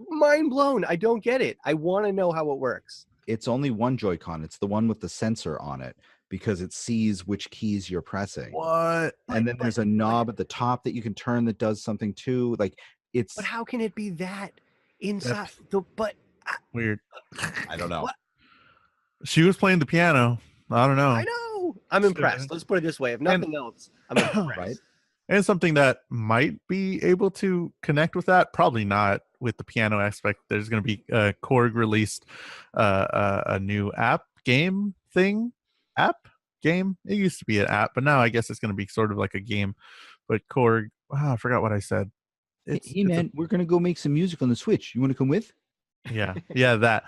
Mind blown. I don't get it. I want to know how it works. It's only one Joy-Con. It's the one with the sensor on it, because it sees which keys you're pressing. What? And then there's a knob at the top that you can turn that does something too. Like, it's. But how can it be that inside? Weird. I don't know. What? She was playing the piano. I don't know. I know. I'm impressed. Let's put it this way. If nothing else, I'm impressed. Right? And something that might be able to connect with that, probably not with the piano aspect. There's going to be Korg released a new game. It used to be an app, but now I guess it's going to be sort of like a game. But Korg, I forgot what I said. Hey man, we're going to go make some music on the Switch. You want to come with? Yeah, that.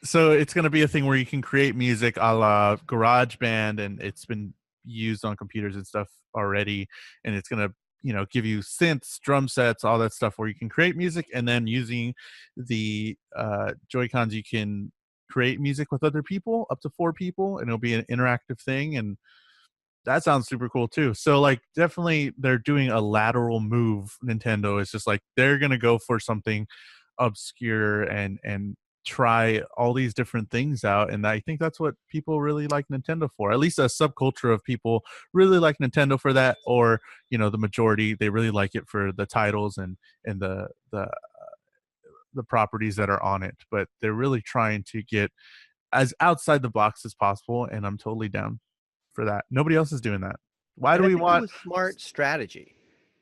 So it's going to be a thing where you can create music a la GarageBand, and it's been used on computers and stuff already, and it's going to give you synths, drum sets, all that stuff where you can create music, and then using the Joy-Cons you can create music with other people, up to 4 people, and it'll be an interactive thing, and that sounds super cool too. So like, definitely they're doing a lateral move. Nintendo is just like, they're going to go for something obscure and try all these different things out, and I think that's what people really like Nintendo for. At least a subculture of people really like Nintendo for that, or the majority, they really like it for the titles and the properties that are on it. But they're really trying to get as outside the box as possible, and I'm totally down for that. Nobody else is doing that. Why do we want? It was smart strategy.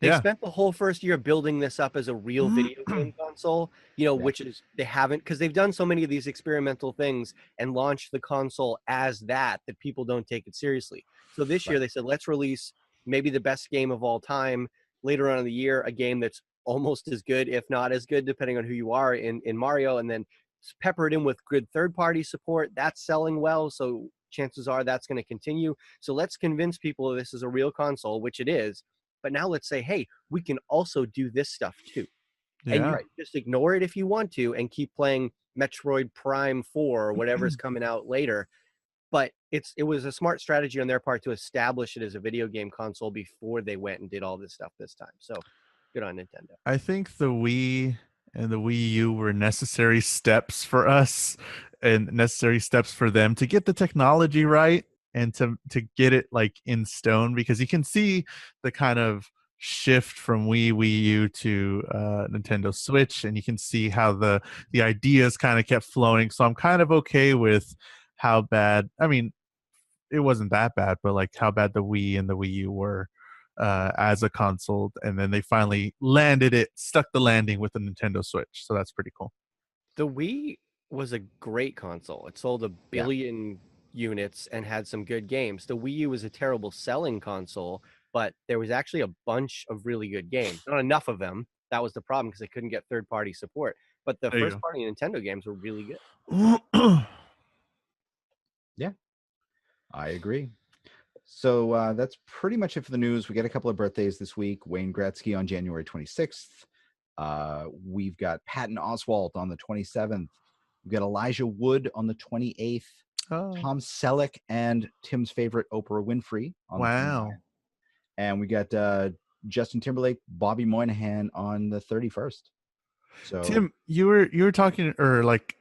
They spent the whole first year building this up as a real video game console, which is, they haven't, because they've done so many of these experimental things and launched the console as that people don't take it seriously. So this year they said, let's release maybe the best game of all time. Later on in the year, a game that's almost as good, if not as good, depending on who you are, in Mario, and then pepper it in with good third-party support. That's selling well, so chances are that's going to continue. So let's convince people this is a real console, which it is. But now let's say, hey, we can also do this stuff too. Yeah. And you just ignore it if you want to and keep playing Metroid Prime 4 or whatever's coming out later. But it was a smart strategy on their part to establish it as a video game console before they went and did all this stuff this time. So good on Nintendo. I think the Wii and the Wii U were necessary steps for us and necessary steps for them to get the technology right and to get it like in stone, because you can see the kind of shift from Wii U to Nintendo Switch, and you can see how the ideas kind of kept flowing. So I'm kind of okay with how bad, I mean, it wasn't that bad, but like how bad the Wii and the Wii U were as a console, and then they finally stuck the landing with the Nintendo Switch. So that's pretty cool. The Wii was a great console. It sold 1 billion units and had some good games. The Wii U was a terrible selling console, but there was actually a bunch of really good games. Not enough of them. That was the problem, because they couldn't get third-party support. But the first-party Nintendo games were really good. Yeah, I agree. So that's pretty much it for the news. We got a couple of birthdays this week. Wayne Gretzky on January 26th. We've got Patton Oswalt on the 27th. We've got Elijah Wood on the 28th. Tom Selleck and Tim's favorite Oprah Winfrey on the 29th. and we got Justin Timberlake, Bobby Moynihan on the 31st. So Tim, you were talking, or like,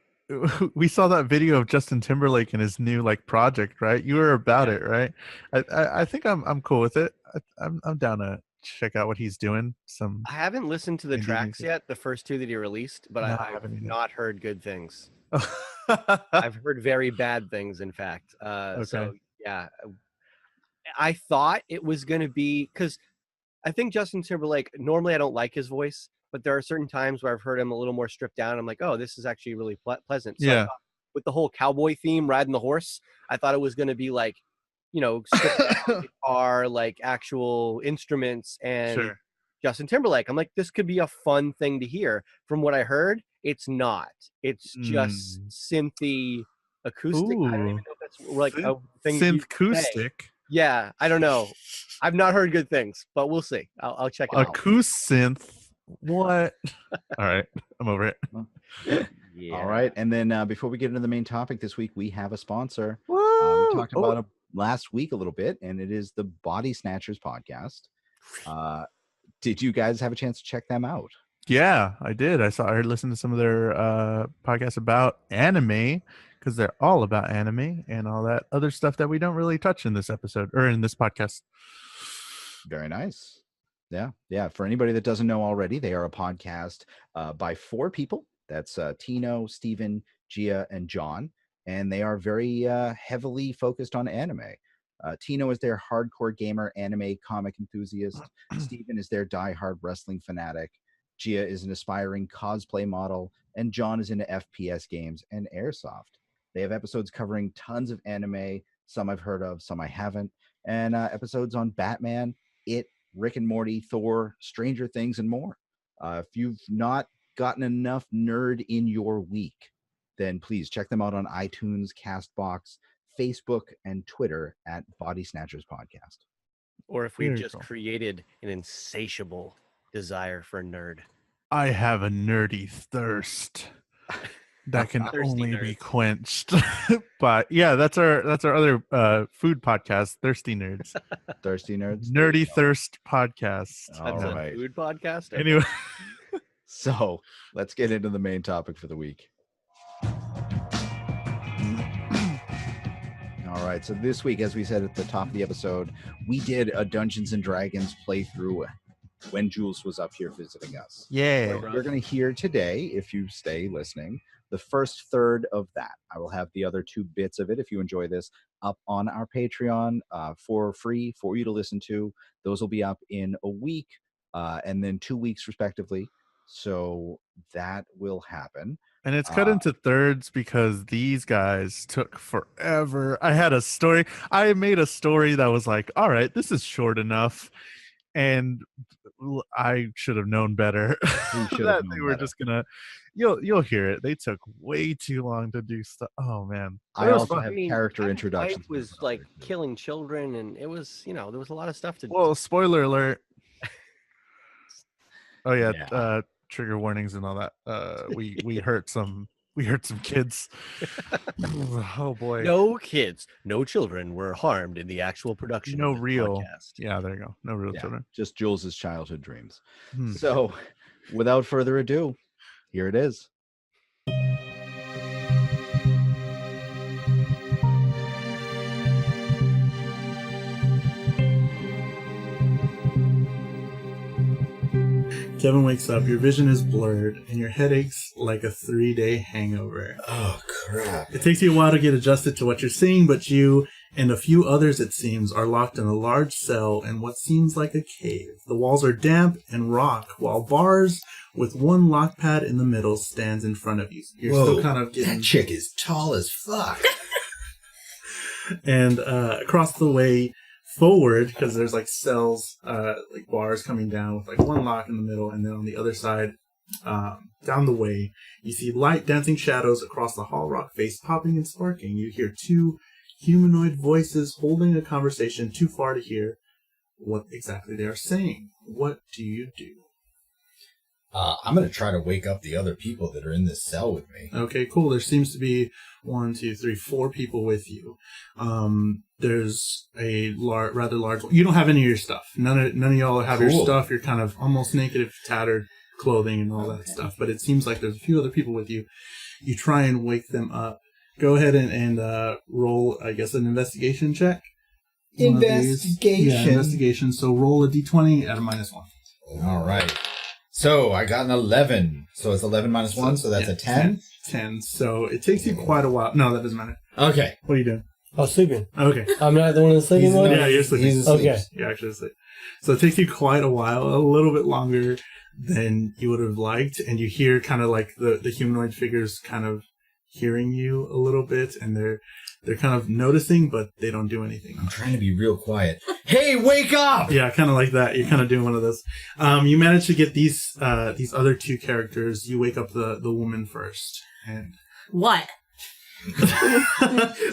we saw that video of Justin Timberlake and his new like project, right? You were about it, right? I think I'm cool with it. I'm down to check out what he's doing. I haven't listened to the indie tracks music. yet, the first 2 that he released, but No, I I've haven't either. not heard good things. I've heard very bad things, in fact. So yeah, I thought it was going to be, because I think Justin Timberlake, normally I don't like his voice, but there are certain times where I've heard him a little more stripped down. I'm like, oh, this is actually really pleasant. So I Yeah. thought, with the whole cowboy theme, riding the horse, I thought it was going to be like, stripped down guitar, like actual instruments, and Sure. Justin Timberlake. I'm like, this could be a fun thing to hear. From what I heard, it's not. It's just synthy acoustic. I don't even know if that's like a thing you Synth say. acoustic. Yeah, I don't know. I've not heard good things, but we'll see. I'll check it out. Acousynth. What? All right, I'm over it. Yeah. All right, and then before we get into the main topic this week, we have a sponsor. We Woo! talked about it last week a little bit, and it is the Body Snatchers podcast. Did you guys have a chance to check them out? Yeah, I did. I listened to some of their podcasts about anime, because they're all about anime and all that other stuff that we don't really touch in this episode or in this podcast. Very nice. Yeah. For anybody that doesn't know already, they are a podcast by 4 people. That's Tino, Steven, Gia, and John. And they are very heavily focused on anime. Tino is their hardcore gamer anime comic enthusiast. Steven is their diehard wrestling fanatic. Gia is an aspiring cosplay model. And John is into FPS games and airsoft. They have episodes covering tons of anime, some I've heard of, some I haven't, and episodes on Batman, It, Rick and Morty, Thor, Stranger Things, and more. If you've not gotten enough nerd in your week, then please check them out on iTunes, CastBox, Facebook, and Twitter at Body Snatchers Podcast. Or if we've Very just cool. created an insatiable desire for nerd. I have a nerdy thirst that can Thirsty only nerds. be quenched. But yeah, that's our other food podcast, Thirsty Nerds. Thirsty Nerds. Nerdy Thirst podcast. All That's right. a food podcast. Anyway, So let's get into the main topic for the week. All right. So this week, as we said at the top of the episode, we did a Dungeons and Dragons playthrough when Jules was up here visiting us. yeah. You're going to hear today, if you stay listening, the first third of that. I will have the other 2 bits of it, if you enjoy this, up on our Patreon for free for you to listen to. Those will be up in a week and then 2 weeks respectively. So that will happen. And it's cut into thirds because these guys took forever. I made a story that was like, all right, this is short enough. And I should have known better that they were just gonna, you'll hear it. They took way too long to do stuff. Oh man. I also have character introductions. It was like killing children, and it was, there was a lot of stuff to do. Well, spoiler alert. Oh yeah. Trigger warnings and all that. We hurt some kids. Oh boy. No kids, no children were harmed in the actual production. No of this real. podcast. Yeah, there you go. No real children. Just Jules's childhood dreams. Hmm. So without further ado, here it is. Kevin wakes up, your vision is blurred, and your head aches like a 3-day hangover. Oh, crap. It takes you a while to get adjusted to what you're seeing, but you and a few others, it seems, are locked in a large cell in what seems like a cave. The walls are damp and rock, while bars with one lock pad in the middle stands in front of you. You're still kind of getting... That chick is tall as fuck. And across the way forward, because there's like cells, like bars coming down with like one lock in the middle, and then on the other side, down the way, you see light dancing shadows across the hall rock face popping and sparking. You hear 2 humanoid voices holding a conversation too far to hear what exactly they are saying. What do you do? I'm going to try to wake up the other people that are in this cell with me. Okay, cool. There seems to be 1, 2, 3, 4 people with you. There's a rather large. You don't have any of your stuff. None of y'all have your stuff. You're kind of almost naked, tattered clothing and all that stuff. But it seems like there's a few other people with you. You try and wake them up. Go ahead and roll, I guess, an investigation check. Investigation. Yeah, investigation. So roll a d20 at a -1. All right. So I got an 11. So it's 11 minus 1, so that's a 10? 10. So it takes you quite a while. No, that doesn't matter. Okay. What are you doing? Oh, sleeping. Okay. I'm not the one that's sleeping. Yeah, you're sleeping. He's asleep. Okay. You're actually asleep. So it takes you quite a while, a little bit longer than you would have liked, and you hear kind of like the humanoid figures kind of hearing you a little bit, and they're kind of noticing, but they don't do anything. I'm trying to be real quiet. Hey, wake up! Yeah, kind of like that. You're kind of doing one of those. You manage to get these other 2 characters. You wake up the woman first, and what?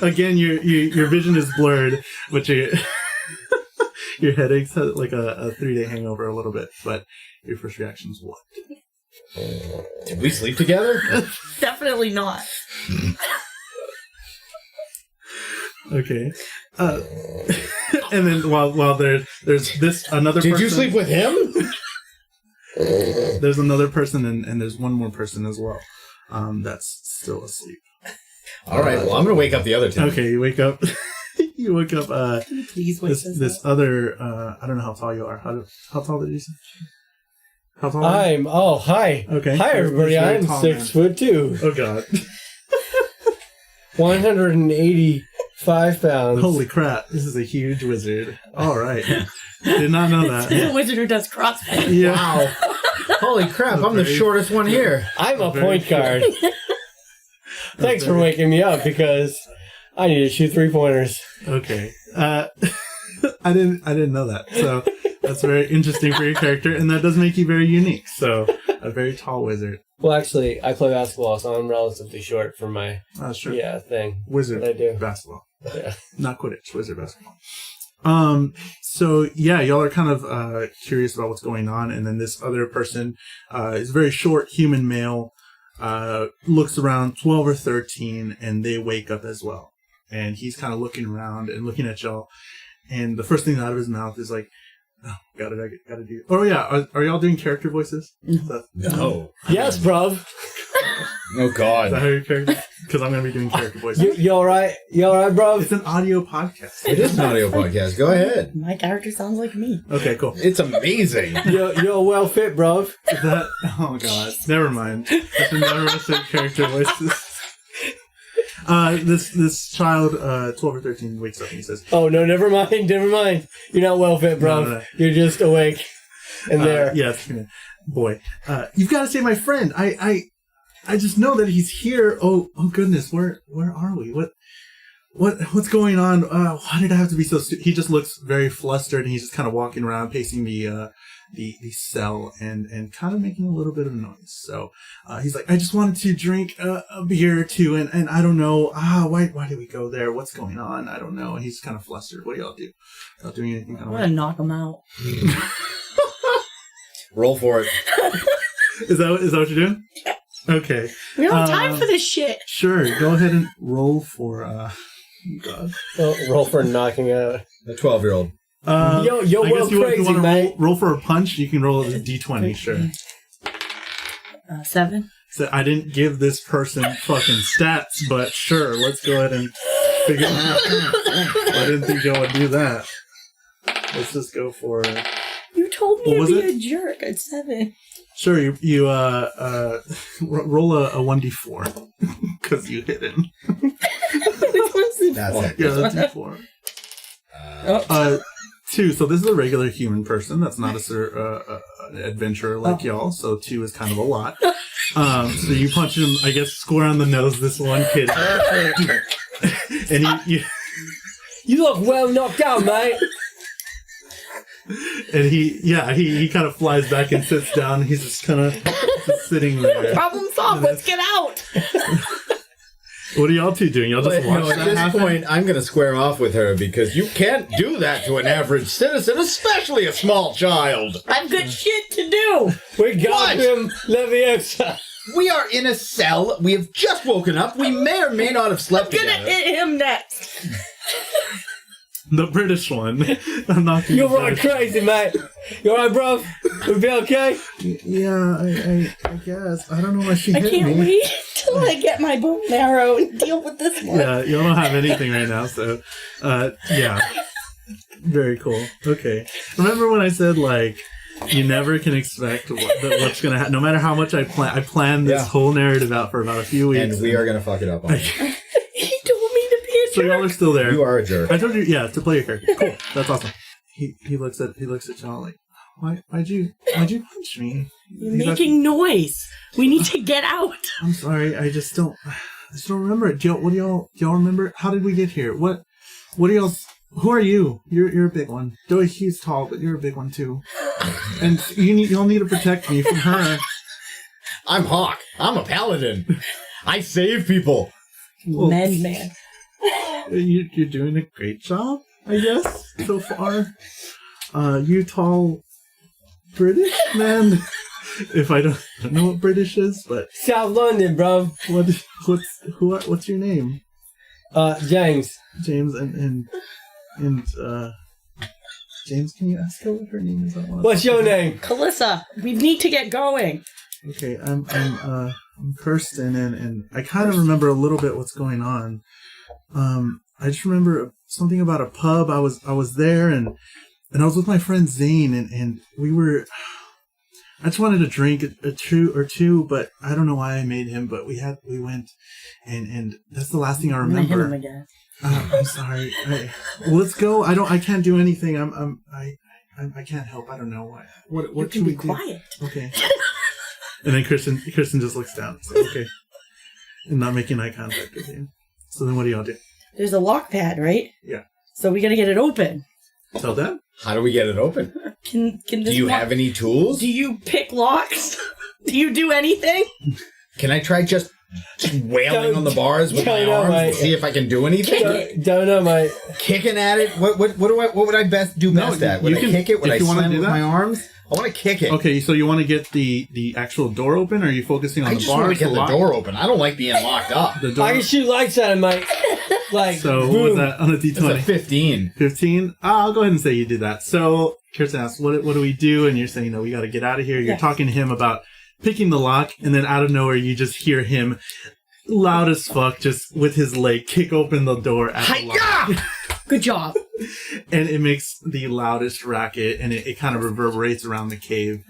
Again, your vision is blurred, but your headaches have like a 3-day hangover a little bit. But your first reaction is what? Did we sleep together? Definitely not. Okay. And then while there's this another person. Did you sleep with him? There's another person and there's one more person as well. That's still asleep. All right. Well, I'm gonna wake up the other 2. Okay, you wake up. You wake up. Please wake this other. I don't know how tall you are. How tall did you say? How tall? Are you? Hi. Okay. Hi, everybody. I'm tall, 6'2". Oh God. 185 pounds. Holy crap! This is a huge wizard. All right. Did not know that. It's a wizard who does CrossFit. Yeah. Wow. Holy crap! I'm the shortest one here. I'm a point guard. Thanks for waking me up because I need to shoot 3-pointers. Okay. I didn't know that. So that's very interesting for your character, and that does make you very unique. So a very tall wizard. Well, actually, I play basketball, so I'm relatively short for my thing. Wizard that I do. basketball. Yeah. Not Quidditch, wizard basketball. So yeah, y'all are kind of curious about what's going on, and then this other person is a very short human male, looks around 12 or 13, and they wake up as well. And he's kind of looking around and looking at y'all, and the first thing out of his mouth is like, "Oh, gotta do." Oh yeah, are y'all doing character voices? No. Yes, bruv. Oh Is that God. how your character? Because I'm gonna be doing character voices. You all right? You all right, bruv? It's an audio podcast. It is an audio podcast. Go ahead. My character sounds like me. Okay, cool. It's amazing. You're well fit, bruv. Oh god, never mind. I should never say character voices. This child, 12 or 13, wakes up and he says, Oh no, never mind. You're not well fit, bruv. No. You're just awake and there. Yes, boy, you've got to say my friend. I just know that he's here. Oh goodness, where are we? What's going on? Why did I have to be so stupid? He just looks very flustered, and he's just kind of walking around, pacing the cell, and kind of making a little bit of noise. So he's like, I just wanted to drink a beer or two, and I don't know. Why did we go there? What's going on? I don't know. And he's kind of flustered. What do y'all do? Not doing anything. I'm gonna knock him out. Roll for it. Is that what you're doing? Okay. We don't have time for this shit. Sure. Go ahead and roll for. God. Roll for knocking out. The 12-year-old. Yo, I well guess you crazy, want to mate. roll for a punch. You can roll a d20. Sure. 7. So I didn't give this person fucking stats, but sure. Let's go ahead and figure it out. I didn't think y'all would do that. Let's just go for. You told me What to was be it? a jerk at 7. Sure. You roll a 1d4 because you hit him. That's it. Yeah, that's d4. 2. So this is a regular human person. That's not an adventurer like y'all. So 2 is kind of a lot. So you punch him, I guess, square on the nose. This one kid, and You look well knocked out, mate. And he kind of flies back and sits down. He's just kind of sitting there. Problem solved. Let's get out. What are y'all two doing? Y'all just watch at that this happen? point, I'm going to square off with her because you can't do that to an average citizen, especially a small child. I've got shit to do. We got him Leviosa. We are in a cell. We have just woken up. We may or may not have slept I'm gonna together. hit him next. The British one. I'm not gonna You're do right that. crazy, mate. You alright, bro? We be okay? Yeah, I guess. I don't know why she I hit can't me. wait till I get my bone marrow and deal with this one. Yeah, you don't have anything right now, so yeah. Very cool. Okay. Remember when I said like you never can expect what's gonna happen. No matter how much I plan this whole narrative out for about a few weeks, And we are going to fuck it up on you. He told me to be a so jerk. y'all are still there. You are a jerk. I told you, yeah, to play your character. Cool. That's awesome. He looks at y'all like, why'd you punch me? You're making noise. We need to get out. I'm sorry. I just don't remember it. What do y'all remember? How did we get here? What do y'all? Who are you? You're a big one. Though he's tall, but you're a big one too. And y'all need to protect me from her. I'm Hawk. I'm a paladin. I save people. Well, Man. You're doing a great job, I guess, so far. You tall British man. If I don't know what British is, but South London, bro. What's your name? James. James and James, can you ask her what her name is? What's your name? Calissa, we need to get going. Okay, I'm Kirsten, and I kind of remember a little bit what's going on. I just remember something about a pub. I was there, and I was with my friend Zane, and we were. I just wanted to drink a two, but I don't know why I made him. But we went, and that's the last thing I remember. I hit him again. I'm sorry. Let's go. I can't do anything. I can't help. I don't know why. What should we do? Quiet. Okay. And then Kirsten just looks down. So, okay. And not making eye contact with you. So then what do y'all do? There's a lock pad, right? Yeah. So we gotta get it open. Tell them? How do we get it open? Can this Do you have any tools? Do you pick locks? Do you do anything? Can I try just wailing on the bars with my arms and see if I can do anything? Don't know, mate. Kicking at it? What would I best do best at? Would I kick it? Would I slam it with my arms? I want to kick it. Okay, so you want to get the actual door open, or are you focusing on the bars? I just want to get the door open. I don't like being locked up. The door. I can shoot lights at him, mate. Like, So boom. what was that on a D20? It's a 15. 15? I'll go ahead and say you did that. So Kirsten asks, what do we do? And you're saying, no, we got to get out of here. You're Yes. talking to him about picking the lock, and then out of nowhere, you just hear him loud as fuck, just with his leg, kick open the door at the lock. Good job. And it makes the loudest racket, and it kind of reverberates around the cave.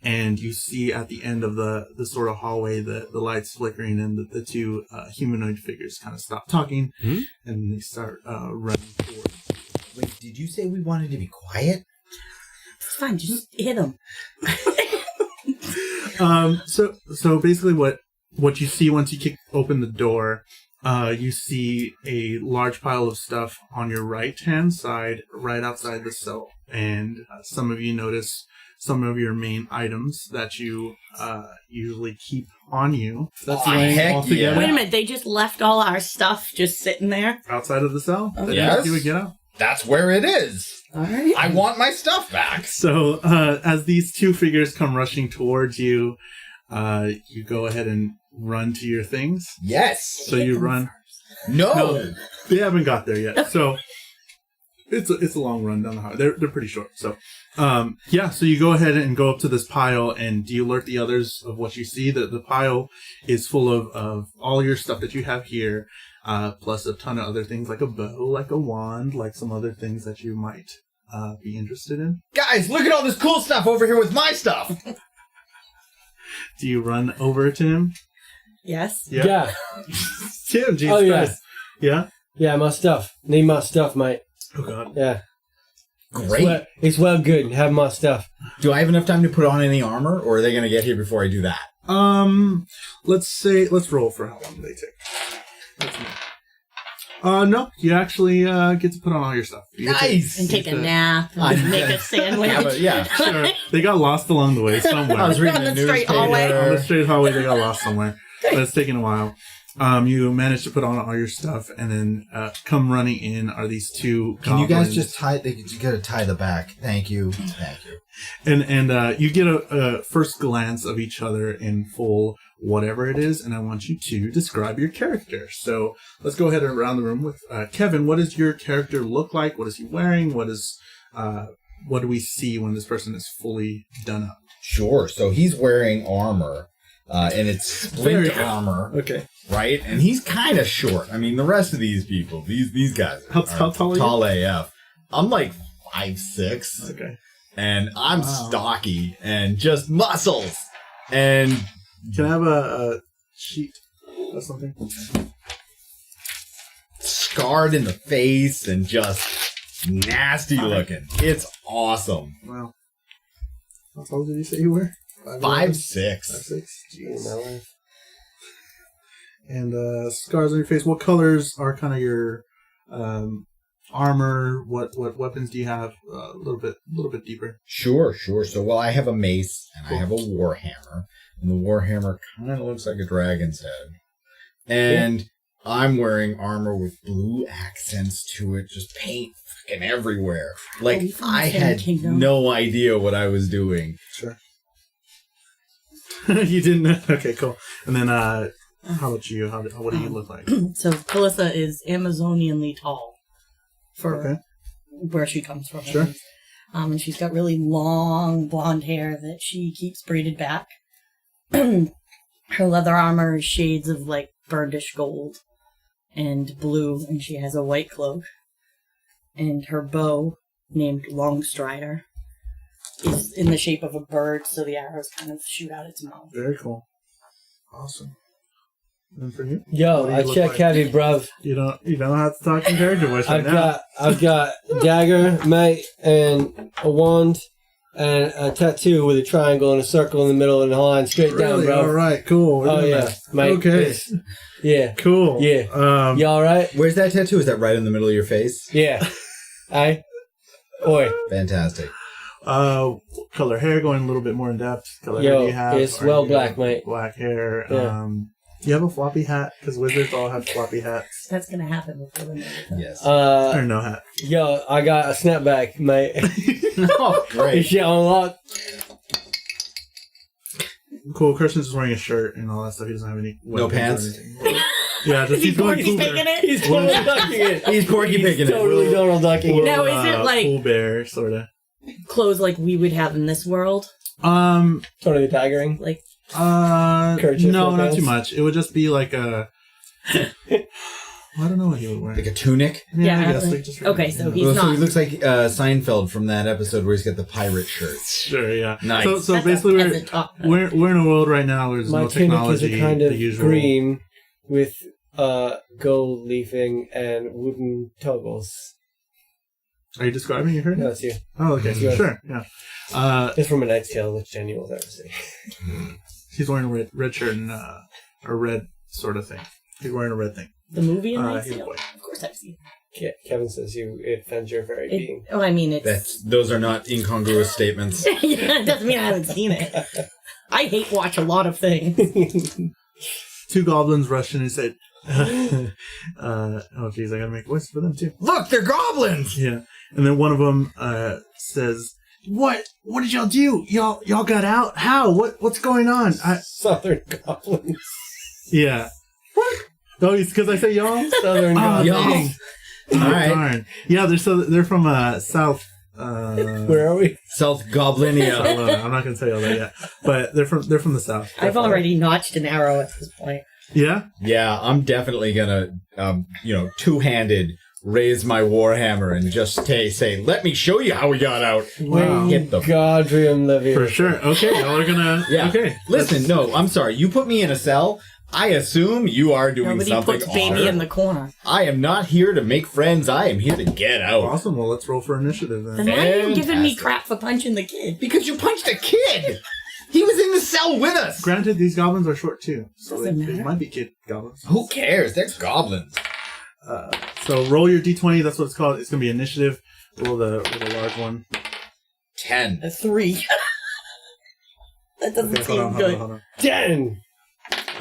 And you see at the end of the sort of hallway, the lights flickering, and the two humanoid figures kind of stop talking, and they start running towards. Wait, did you say we wanted to be quiet? It's fine. Just hit him. So basically what you see once you kick open the door, you see a large pile of stuff on your right-hand side, right outside the cell. And some of you notice some of your main items that you usually keep on you. That's laying all together. Wait a minute. They just left all our stuff just sitting there? Outside of the cell? Okay. That Yes. you would get out. That's where it is. All right. I want my stuff back. So as these two figures come rushing towards you, you go ahead and run to your things. Yes. So you run. No. They haven't got there yet. So it's a long run down the highway. They're pretty short. So so you go ahead and go up to this pile, and do you alert the others of what you see? The pile is full of all your stuff that you have here, plus a ton of other things like a bow, like a wand, like some other things that you might be interested in. Guys, look at all this cool stuff over here with my stuff. Do you run over to him? Yes. Yeah. Tim, Jesus Oh, yeah. Christ. Yeah? Yeah, my stuff. Need my stuff, mate. Oh, God. Yeah. Great. It's well good. Have my stuff. Do I have enough time to put on any armor, or are they going to get here before I do that? Let's roll for how long they take. No, you actually get to put on all your stuff. Nice! And take a nap and make a sandwich. Yeah, Sure. They got lost along the way somewhere. I was reading On the the straight hallway. newspaper. On the straight hallway, they got lost somewhere. But it's taking a while. You managed to put on all your stuff, and then come running in are these two Can you goblins. guys just tie? You gotta tie the back. Thank you. And you get a first glance of each other in full whatever it is, and I want you to describe your character. So let's go ahead and around the room with Kevin. What does your character look like? What is he wearing? What do we see when this person is fully done up? Sure. So he's wearing armor, and it's splint armor. Okay. Right? And he's kind of short. I mean, the rest of these people, these guys How are tall are you? tall AF. I'm like 5'6". Okay. And I'm stocky and just muscles. And Can I have a sheet or something? scarred in the face and just nasty looking. It's awesome. Wow. How tall did you say you were? 5'6". 5'6". Jeez. And scars on your face. What colors are kind of your armor? What weapons do you have? A little bit deeper. Sure. So, I have a mace and I have a warhammer. And the warhammer kind of looks like a dragon's head. And I'm wearing armor with blue accents to it, just paint fucking everywhere. Like, I had no idea what I was doing. Sure. You didn't know? Okay, cool. And then, how about you? What do you look like? So Calissa is Amazonianly tall for where she comes from. Sure. And she's got really long blonde hair that she keeps braided back. Her leather armor is shades of like burnished gold and blue, and she has a white cloak. And her bow, named Longstrider, is in the shape of a bird, so the arrows kind of shoot out its mouth. Very cool. Awesome. And for you? Yo, I check heavy, bruv. You don't have to talk in character voice right now. I've got dagger, mate, and a wand, and a tattoo with a triangle and a circle in the middle and a line straight down, bro. All right, cool. Oh yeah, mate. Okay. Yeah. Cool. Yeah. You all right? Where's that tattoo? Is that right in the middle of your face? Yeah. Oi. Fantastic. Color hair, going a little bit more in depth. Color hair do you have? It's well black, mate. Black hair. Yeah. Do you have a floppy hat? Because wizards all have floppy hats. That's going to happen before the night. Yes. Or no hat. Yo, I got a snapback, mate. Oh, great. Is she unlocked? Cool. Christian's just wearing a shirt and all that stuff. He doesn't have any No pants? Yeah, just he's going He's Pooh picking Bear. it. He's totally ducking it. He's Porky picking it. Totally Donald ducking it. Now, is it like Pooh Bear, sort of. clothes like we would have in this world? Tony the Tigering? Like, Kerchief, no, no not pants? too much. It would just be like a. I don't know what he would wear. Like a tunic? Yeah, I guess. like- Like just okay, so he's So not. he looks like Seinfeld from that episode where he's got the pirate shirt. Sure, yeah. Nice. So That's basically, a peasant top. we're in a world right now where there's My no tunic technology. is a kind of the usual. green with gold leafing and wooden toggles. Are you describing your hair? No, it's you. Oh, okay. Yeah. Sure, yeah. It's from A Knight's Tale, which Daniel will ever see. He's wearing a red shirt and a red sort of thing. He's wearing a red thing. The movie in Knight's he's Tale? white. Of course I've seen Kevin says it offends your very being. it. Oh, I mean, it's... Those are not incongruous statements. yeah, it doesn't mean I haven't seen it. I hate watch a lot of things. Two goblins rushed in and said, oh, geez, I gotta make voices for them, too. Look, they're goblins! Yeah. And then one of them says, What did y'all do? Y'all got out? How? What's going on? Southern goblins. Yeah. What? Oh, it's because I say y'all? Southern goblins. Dang. All right. Darn. Yeah, they're from South. Where are we? South Goblinia. I'm not gonna tell you all that yet, but they're from the South. I've already notched an arrow at this point. Yeah. Yeah, I'm definitely gonna, two-handed raise my warhammer and just say, let me show you how we got out. Wow. Hit the Godrium Levy. For sure. Okay, y'all are gonna. Yeah. Okay. Listen, no, I'm sorry. You put me in a cell. I assume you are doing Nobody something puts baby honor. in the corner. I am not here to make friends. I am here to get out. Awesome. Well, let's roll for initiative then. Then why are you giving me Fantastic. crap for punching the kid? Because you punched a kid. He was in the cell with us. Granted, these goblins are short too, so Doesn't they matter. might be kid goblins. Who cares? They're goblins. So roll your d20. That's what it's called. It's gonna be initiative. Roll the large one. 10. A 3. That doesn't Okay, seem hold good. on. 10.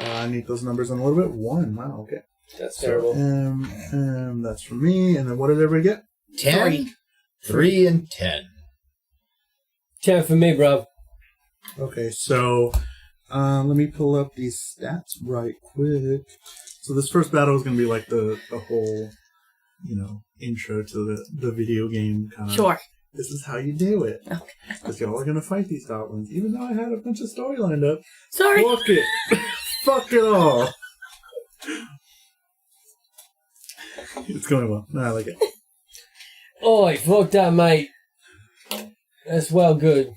I need those numbers in a little bit. 1. Wow. Okay. That's terrible. That's for me. And then what did everybody get? 10. 3 and 10. 10 for me, bro. Okay, so let me pull up these stats right quick. So this first battle is going to be like the whole, intro to the video game kind of. Sure. This is how you do it. Okay. Because y'all are going to fight these goblins, even though I had a bunch of story lined up. Sorry. Fuck it. Fuck it all. It's going well. No, I like it. Oh, fuck that, mate. That's well good.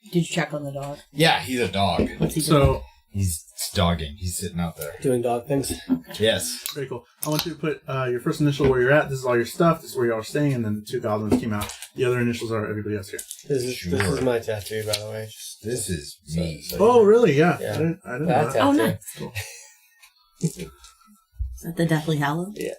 Did you check on the dog? Yeah, he's a dog. What's he doing? So He's dogging. He's sitting out there. Doing dog things. Yes. very cool. I want you to put your first initial where you're at. This is all your stuff. This is where y'all are staying, and then the 2 goblins came out. The other initials are everybody else here. This is my tattoo, by the way. This is me. Oh, really? Yeah. Yeah. I didn't know That that. Oh, tattoo. nice. Cool. Is that the Deathly Hallows? Yeah.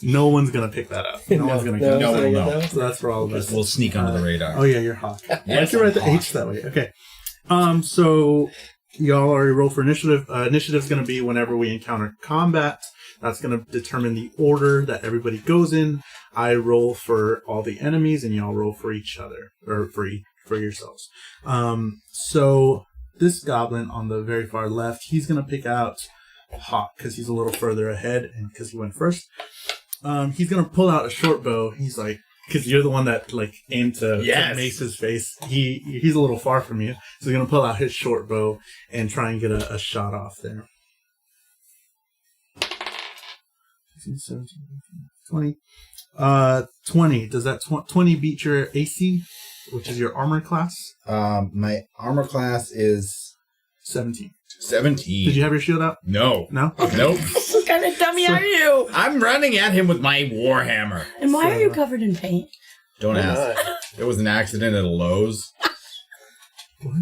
No one's going to pick that up. No one's going to get No it. one will know. So that's for all of us. We'll sneak under the radar. Oh, yeah, you're Hawk. Yes, Why don't you write the I'm H that way? Okay. So y'all already roll for initiative. Initiative's going to be whenever we encounter combat. That's going to determine the order that everybody goes in. I roll for all the enemies, and y'all roll for each other, or for yourselves. So this goblin on the very far left, he's going to pick out Hawk because he's a little further ahead and because he went first. He's going to pull out a short bow. He's like, because you're the one that aimed to mace his face. He's a little far from you, so he's going to pull out his short bow and try and get a shot off there. 17, 20. 20. Does that 20 beat your AC, which is your armor class? My armor class is 17. 17. Did you have your shield out? No. No? Okay. Nope. What kind of dummy are you? I'm running at him with my warhammer. And why are you covered in paint? Don't ask. There was an accident at a Lowe's. What?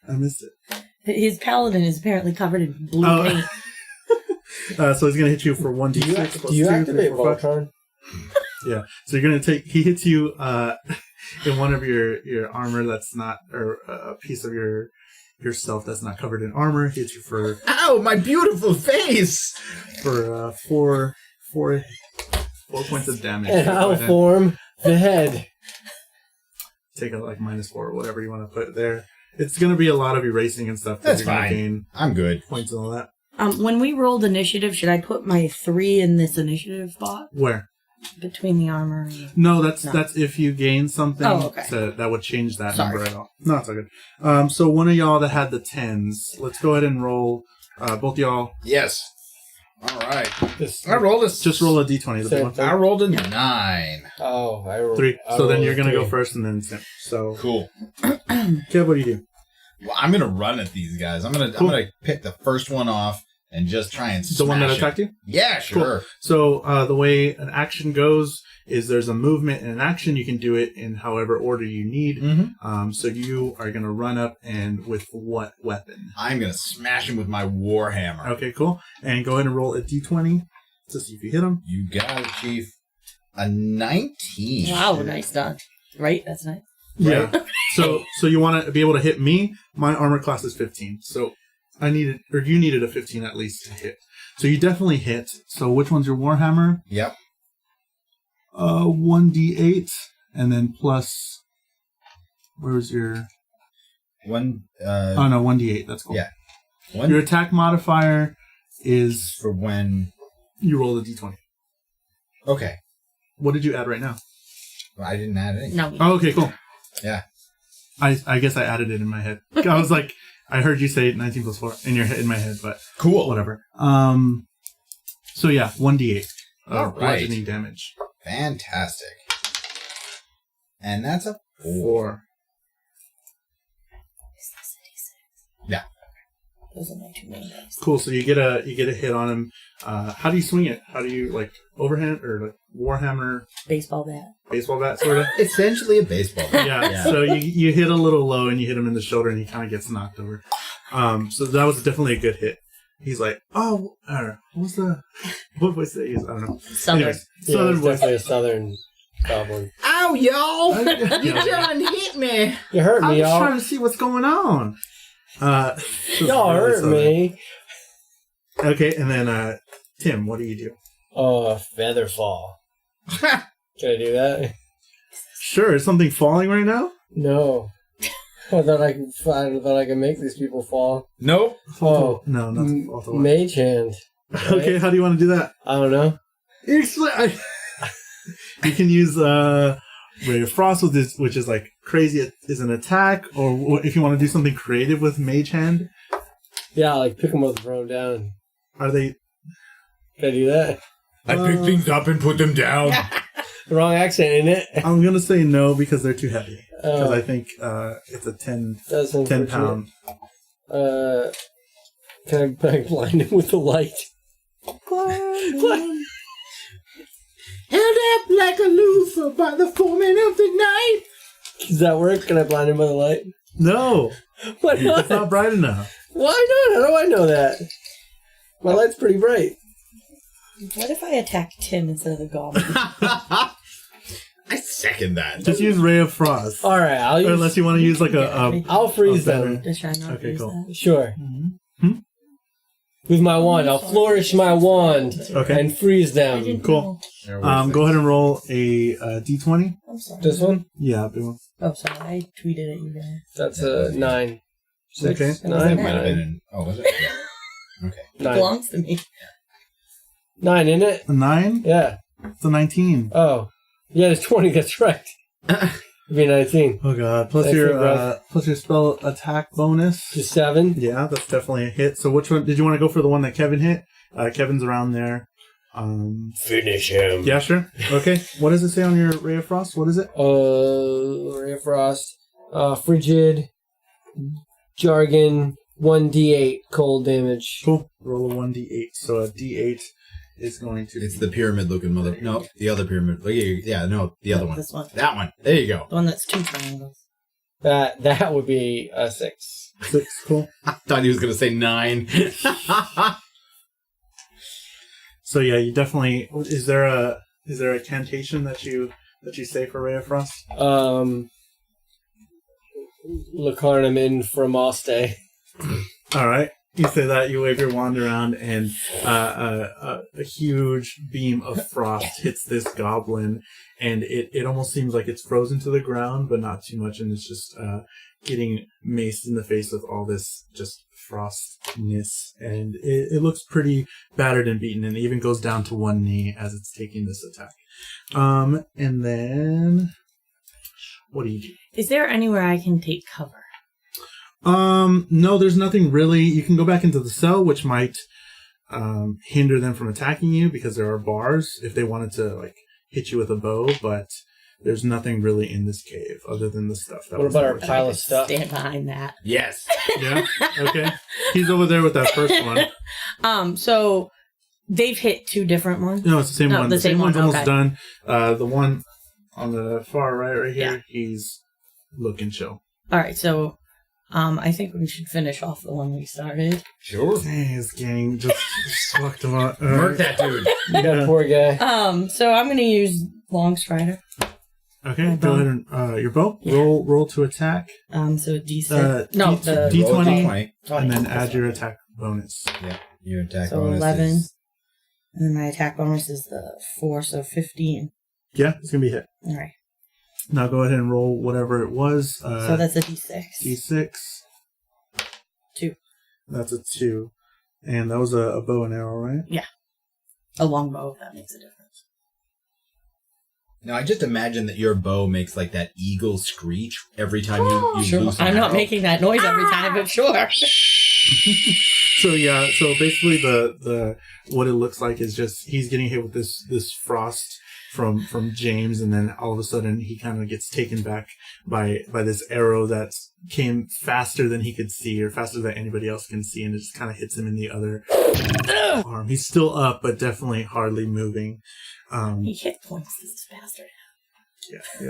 I missed it. His paladin is apparently covered in blue paint. So he's going to hit you for 1d6. Do you activate Voltron? Yeah. So you're going to take... He hits you in one of your armor that's not... Or a piece of yourself that's not covered in armor. He hits you for... Ow, my beautiful face! For 4 points of damage. And I'll form the head. Take a -4 or whatever you want to put there. It's going to be a lot of erasing and stuff. That's you're gonna fine. Gain I'm good. points and all that. When we rolled initiative, should I put my 3 in this initiative spot? Where? Between the armor and... No, that's if you gain something. Oh, okay. So that would change that Sorry. number at all. No, it's all good. So one of y'all that had the 10s, let's go ahead and roll. Both y'all. Yes. All right. I rolled a... Just roll a d20. The big one. I rolled a 9. Oh, I rolled 3. So then you're going to go 3. first and then Sim. So, Cool. Kev, what do you do? Well, I'm gonna run at these guys. I'm gonna pick the first one off and just try and The one that smash attacked it. you? Yeah, sure. Cool. So the way an action goes is there's a movement and an action. You can do it in however order you need. Mm-hmm. So you are going to run up and with what weapon? I'm gonna smash him with my warhammer. Okay, cool. And go ahead and roll a d20 to see if you hit him. You got it, Chief. A 19. Wow, nice done. Right? That's nice. Yeah. So you want to be able to hit me. My armor class is 15. So you needed a 15 at least to hit. So you definitely hit. So which one's your warhammer? Yep. 1d8 and then plus. Where's your? One. Oh no, 1d8. That's cool. Yeah. Your attack modifier is for when you roll a d20. Okay. What did you add right now? Well, I didn't add anything. No. Oh, okay, cool. Yeah. I guess I added it in my head. I was like, I heard you say 19 plus 4 in my head, but cool. Whatever. So yeah, 1d8 All of right. bludgeoning damage. Fantastic. And that's a 4. Yeah. Those are my 2 main dice. Cool. So you get a hit on him. How do you swing it? How do you overhand or warhammer? Baseball bat. Baseball bat, sort of. Essentially a baseball bat. Yeah. So you hit a little low and you hit him in the shoulder and he kind of gets knocked over. So that was definitely a good hit. He's like, oh, I don't know. What voice did he use? I don't know. Southern. Anyways, Yeah, Southern it's voice. definitely a southern goblin. Ow, y'all! You Yeah. done hit me. You hurt I'm me, just y'all. trying to see what's going on. Y'all hurt me. Okay, and then Tim, what do you do? Oh, feather fall. Can I do that? Sure, is something falling right now? No. I thought I could make these people fall. Nope. Oh, No, not fall to what? mage hand. Okay, how do you want to do that? I don't know. You can use Ray of Frost, which is like crazy is an attack, or if you want to do something creative with Mage Hand. Yeah, like pick them up and throw them down. Are they? Can I do that? I pick things up and put them down. The wrong accent, isn't it? I'm gonna say no because they're too heavy. Because Oh. I think it's a 10 That's 10 unfortunate. pound. Can I blind him with the light? Held up like a loofah by the foreman of the night. Does that work? Can I blind him with the light? No, Why not? it's not bright enough. Why not? How do I know that? My light's pretty bright. What if I attack Tim instead of the goblin? I second that. Just use Ray of Frost. All right, I'll use. Unless you want to use like I'll freeze better. them. Just try not to Okay, use cool. that. Sure. Hmm? With my wand, I'll flourish my wand Okay. and freeze them. Cool. Go ahead and roll a d20. I'm sorry. This one? Yeah, big one. Oh, sorry. I tweeted at you guys. That's a 9. 6, Okay. 9, Might have been 9. in, oh, was it? Yeah. Okay. It 9. belongs to me. 9, isn't it? A 9? Yeah. It's a 19. Oh. Yeah, it's 20, that's right. It'd be 19. Oh god. Plus Thanks, your bro. plus your spell attack bonus. Just 7? Yeah, that's definitely a hit. So which one did you want to go for? The one that Kevin hit? Kevin's around there. Finish him. Yeah, sure. Okay. What does it say on your Ray of Frost? What is it? Ray of Frost. Frigid. Jargon. 1d8 cold damage. Cool. Roll a 1d8. So a d8 is going to. It's the pyramid looking mother. No, the other pyramid. Yeah, no, the other one. This one. That one. There you go. The one that's 2 triangles. That would be a 6. 6. Cool. I thought he was going to say 9. So yeah, you definitely. Is there a cantation that you say for Ray of Frost? Lacarnum in Framaste. All right. You say that, you wave your wand around, and a huge beam of frost hits this goblin, and it almost seems like it's frozen to the ground, but not too much, and it's just getting maced in the face with all this just frostness, and it looks pretty battered and beaten, and it even goes down to one knee as it's taking this attack. And then, what do you do? Is there anywhere I can take cover? No, there's nothing really. You can go back into the cell, which might hinder them from attacking you because there are bars if they wanted to like hit you with a bow, but there's nothing really in this cave other than the stuff that What was about our over pile here. of stuff? Stand behind that. Yes. Yeah. Okay. He's over there with that first one. So they've hit 2 different ones. No, it's the same No, one. the The same same one's one, almost okay. done. The one on the far right here, Yeah. he's looking chill. All right, so I think we should finish off the one we started. Sure. Dang, this gang just fucked him up. Murk that dude. That poor guy. So I'm gonna use Long Strider. Okay, My go bow. ahead and your bow. Yeah. Roll to attack. So D6. No, D- the D20, Roll a D20. and then add your attack bonus. Yeah. Your attack So bonus 11. is- And then my attack bonus is the 4, so 15. Yeah, it's gonna be hit. All right. Now go ahead and roll whatever it was. So that's a D6. D6. 2. That's a 2. And that was a bow and arrow, right? Yeah. A long bow, if that makes a difference. Now, I just imagine that your bow makes like that eagle screech every time you Sure. loose an I'm not arrow. making that noise every time, but sure. So yeah, so basically the what it looks like is just he's getting hit with this frost from James, and then all of a sudden he kind of gets taken back by this arrow that came faster than he could see, or faster than anybody else can see, and it just kind of hits him in the other arm. He's still up, but definitely hardly moving. He hit points this bastard. Yeah, he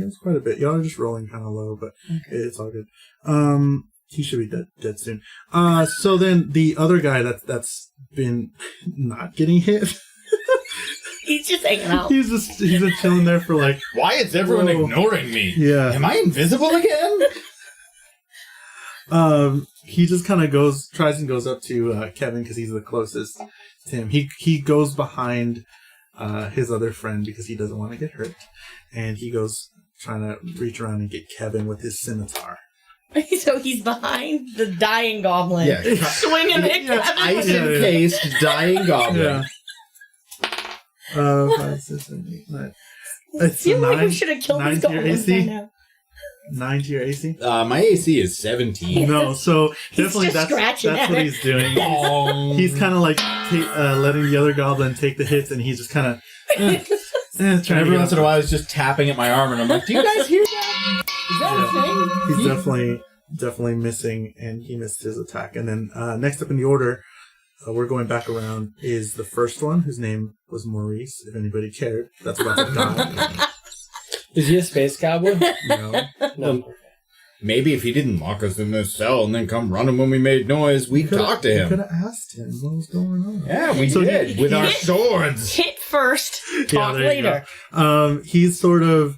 has quite a bit. Y'all are just rolling kind of low, but Okay. it's all good. He should be dead soon. So then the other guy that's been not getting hit. He's just hanging out. He's been chilling there for like. Why is everyone ignoring me? Yeah. Am I invisible again? He just kind of tries and goes up to Kevin because he's the closest to him. He goes behind his other friend because he doesn't want to get hurt, and he goes trying to reach around and get Kevin with his scimitar. So he's behind the dying goblin. Yeah. Swinging at Kevin. Ice-encased dying goblin. Yeah. 5, 6, 7, 8, 9. I feel like we should have killed this to your goblin AC? by now. 9 to your AC? My AC is 17. No, so definitely just that's scratching what at it. he's doing. He's kind of like letting the other goblin take the hits, and he's just kind of every once in a while he's just tapping at my arm, and I'm like, do you guys hear that? Is that a thing? He's definitely missing, and he missed his attack. And then next up in the order, we're going back around, is the first one, whose name was Maurice, if anybody cared. That's about to die. Is he a space cowboy? No. Maybe if he didn't lock us in this cell and then come running when we made noise, we'd talk to We him. could have asked him what was going on. Yeah, we did, with our swords. Hit first, talk there you later. go. He's sort of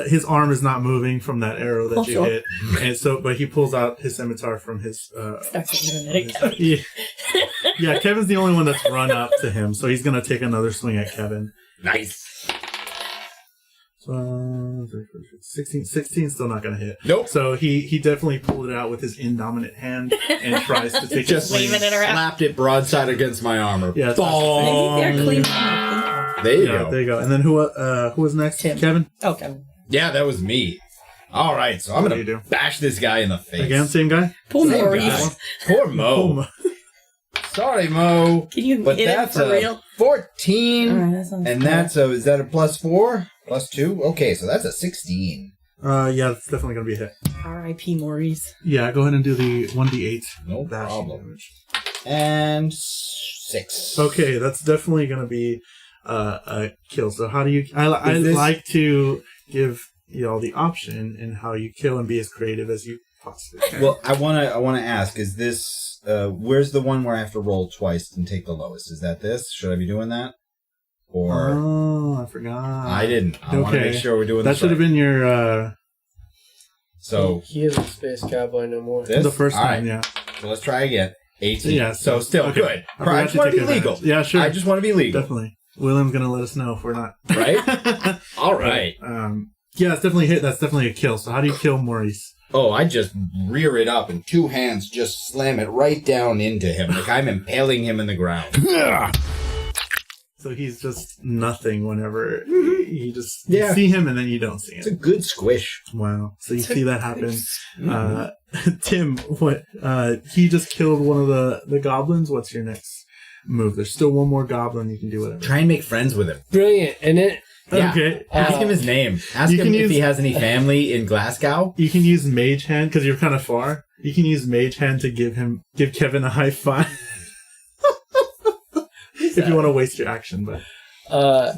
his arm is not moving from that arrow that you sure. hit, and so but he pulls out his scimitar from his. Starts doing it again. Yeah, Kevin's the only one that's run up to him, so he's gonna take another swing at Kevin. Nice. 16 still not gonna hit. Nope. So he definitely pulled it out with his indominant hand and tries to take just a swing. slapped it broadside against my armor. Yeah, Maybe they're clean. There you go. There you go. And then who was next? Tim. Kevin? Oh, Kevin. Yeah, that was me. All right, so I'm What going do you to bash this guy in the face. Again, same guy? Poor Same Maurice. guy. Poor Mo. Sorry, Mo. Can you But hit it that's for a real? 14. All right, that sounds And good. that's is that a +4? +2? Okay, so that's a 16. Yeah, it's definitely gonna be a hit. R.I.P. Maurice. Yeah, go ahead and do the 1d8. No bashing problem. damage. And 6. Okay, that's definitely gonna be a kill. So how do you? I this- like to give y'all the option in how you kill and be as creative as you possibly can. Well, I wanna ask, is this where's the one where I have to roll twice and take the lowest? Is that this? Should I be doing that? Or I forgot. I didn't. I want to make sure we're doing that. This Should have right. been your So He isn't a space cowboy no more. this? the first All time. right. Yeah. So let's try again. 18. Yeah. So still okay. good. I I just want to be take legal. advantage. Yeah, sure. I just want to be legal. Definitely. William's gonna let us know if we're not. Right? All right. Yeah, it's definitely a hit. That's definitely a kill. So how do you kill Maurice? Oh, I just rear it up and 2 hands just slam it right down into him like I'm impaling him in the ground. So he's just nothing whenever you just you Yeah. see him and then you don't see him. It's a good squish. Wow. So you see that happen. Tim, what? He just killed one of the goblins. What's your next move? There's still one more goblin. You can do whatever. Try and make friends with him. Brilliant, isn't it? Yeah. Okay. Ask him his name. Ask You him can if use- he has any family in Glasgow. You can use Mage Hand because you're kind of far. You can use Mage Hand to give Kevin a high five. If you want to waste your action, but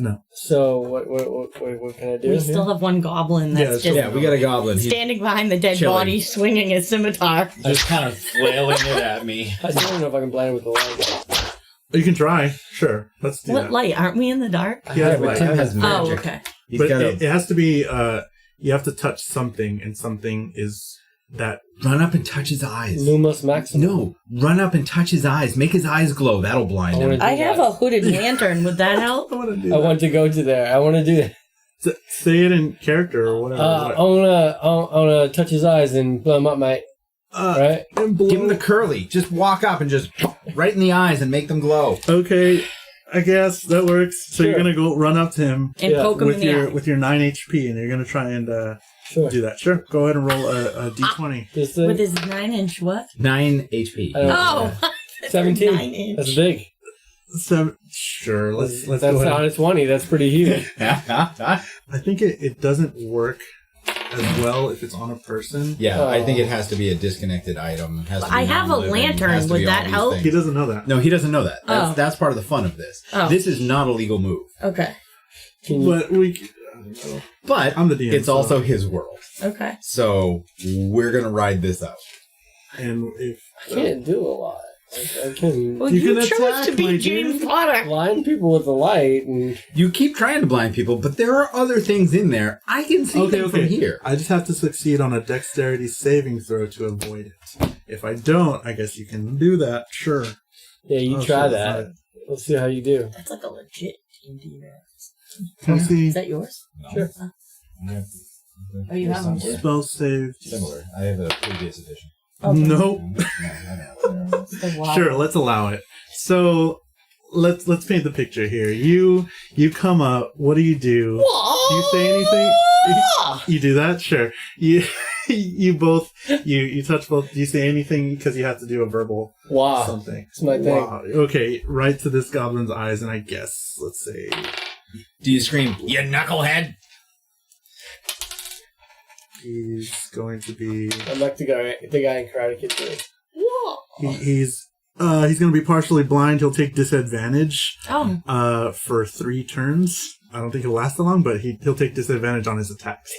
no. So what can I do? We still have one goblin that's just Yeah, we got a goblin. He's standing behind the dead chilling. body, swinging his scimitar. just kind of flailing it at me. I still don't know if I can blind it with the light. You can try. Sure. Let's do What that. light? Aren't we in the dark? Yeah, but Tim has Oh, magic. okay. He's But got it has to be. You have to touch something, and something is that. Run up and touch his eyes. Lumos Maximus. No, run up and touch his eyes. Make his eyes glow. That'll blind him. I have a hooded lantern. Would that help? I want to do I want to go to there. I want to do that. Say it in character or whatever. I wanna touch his eyes and blow him up, mate. Right? Give him the curly. Just walk up and just right in the eyes and make them glow. Okay, I guess that works. So you're Sure. gonna go run up to him And poke him in the eye. with your 9 HP, and you're gonna try and do that. Sure, go ahead and roll a d20. This With thing? his 9-inch what? 9 HP. I don't know. Oh, 17. 9-inch. That's big. Sure, let's That's go not ahead. a 20. That's pretty huge. I think it doesn't work as well if it's on a person. Yeah, I think it has to be a disconnected item. It has to be I have a non-living. It lantern. has to Would be all that these help? things. He doesn't know that. No, he doesn't know that. Oh. That's part of the fun of this. Oh. This is not a legal move. Okay. But But I'm the DM, it's so- also his world. Okay. So we're going to ride this out. And if I can't do a lot. I can. Well, You you, can chose attack, to my be dude. James Potter. Blind people with the light, and You keep trying to blind people, but there are other things in there. I can see them from here. I just have to succeed on a dexterity saving throw to avoid it. If I don't, I guess you can do that. Sure. yeah, you Oh, try sure, that. fine. Let's see how you do. That's like a legit D&D there. Can I see Is that yours? No. Sure. Oh, you have one too? spell save? Similar. I have a previous edition. Okay. Nope. It's the wild Sure, one. let's allow it. So let's paint the picture here. You come up. What do? You say anything? You do that? Sure. You both you touch both. Do you say anything because you have to do a verbal Wow. something? It's my thing. Wow. Okay, right to this goblin's eyes, and I guess let's say Do you scream, "You knucklehead"? he's going to be I'm like the guy in Karate Kid 3. he's going to be partially blind. He'll take disadvantage Oh. for 3 turns. I don't think he'll last that long, but he'll take disadvantage on his attacks.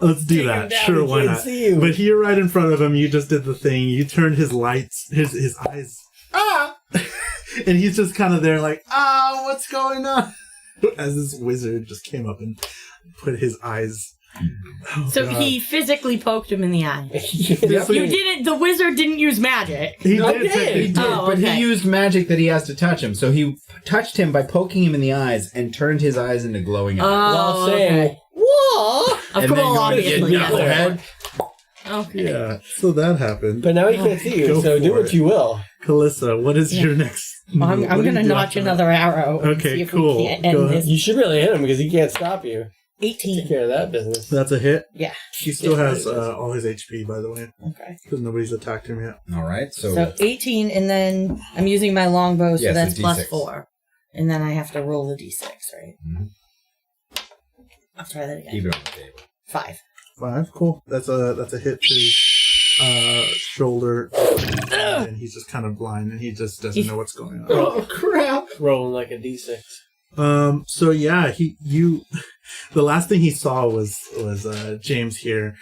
Let's do that. Sure, why not? But here, right in front of him, you just did the thing. You turned his lights, his eyes. And he's just kind of there, like, what's going on? As this wizard just came up and put his eyes. Oh, So God. he physically poked him in the eye. This You way- didn't. The wizard didn't use magic. He No, did. he did. technically. He did, Oh, but okay. he used magic that he has to touch him. So he touched him by poking him in the eyes and turned his eyes into glowing eyes. While saying, okay. "Whoa!" Of and course, then going, "You obviously. Yeah. knucklehead." Okay. Yeah, so that happened. But now he can't see you, Go so do for what it. you will. Calissa, what is your next? Well, I'm what do going to you do notch after another arrow. and Okay, see if cool. We can't Go end ahead. this. You should really hit him because he can't stop you. Take 18. care of that business. that? That's a hit. Yeah. He still has all his HP, by the way, Okay. because nobody's attacked him yet. All right, So 18, and then I'm using my longbow, so Yes, that's a plus D6. 4. And then I have to roll the d6, right? Mhm. I'll try that again. keep it on the table. 5. 5, cool. That's a hit to his shoulder, and he's just kind of blind, and he just doesn't know what's going on. Oh crap! Rolling like a d6. So yeah, the last thing he saw was James here,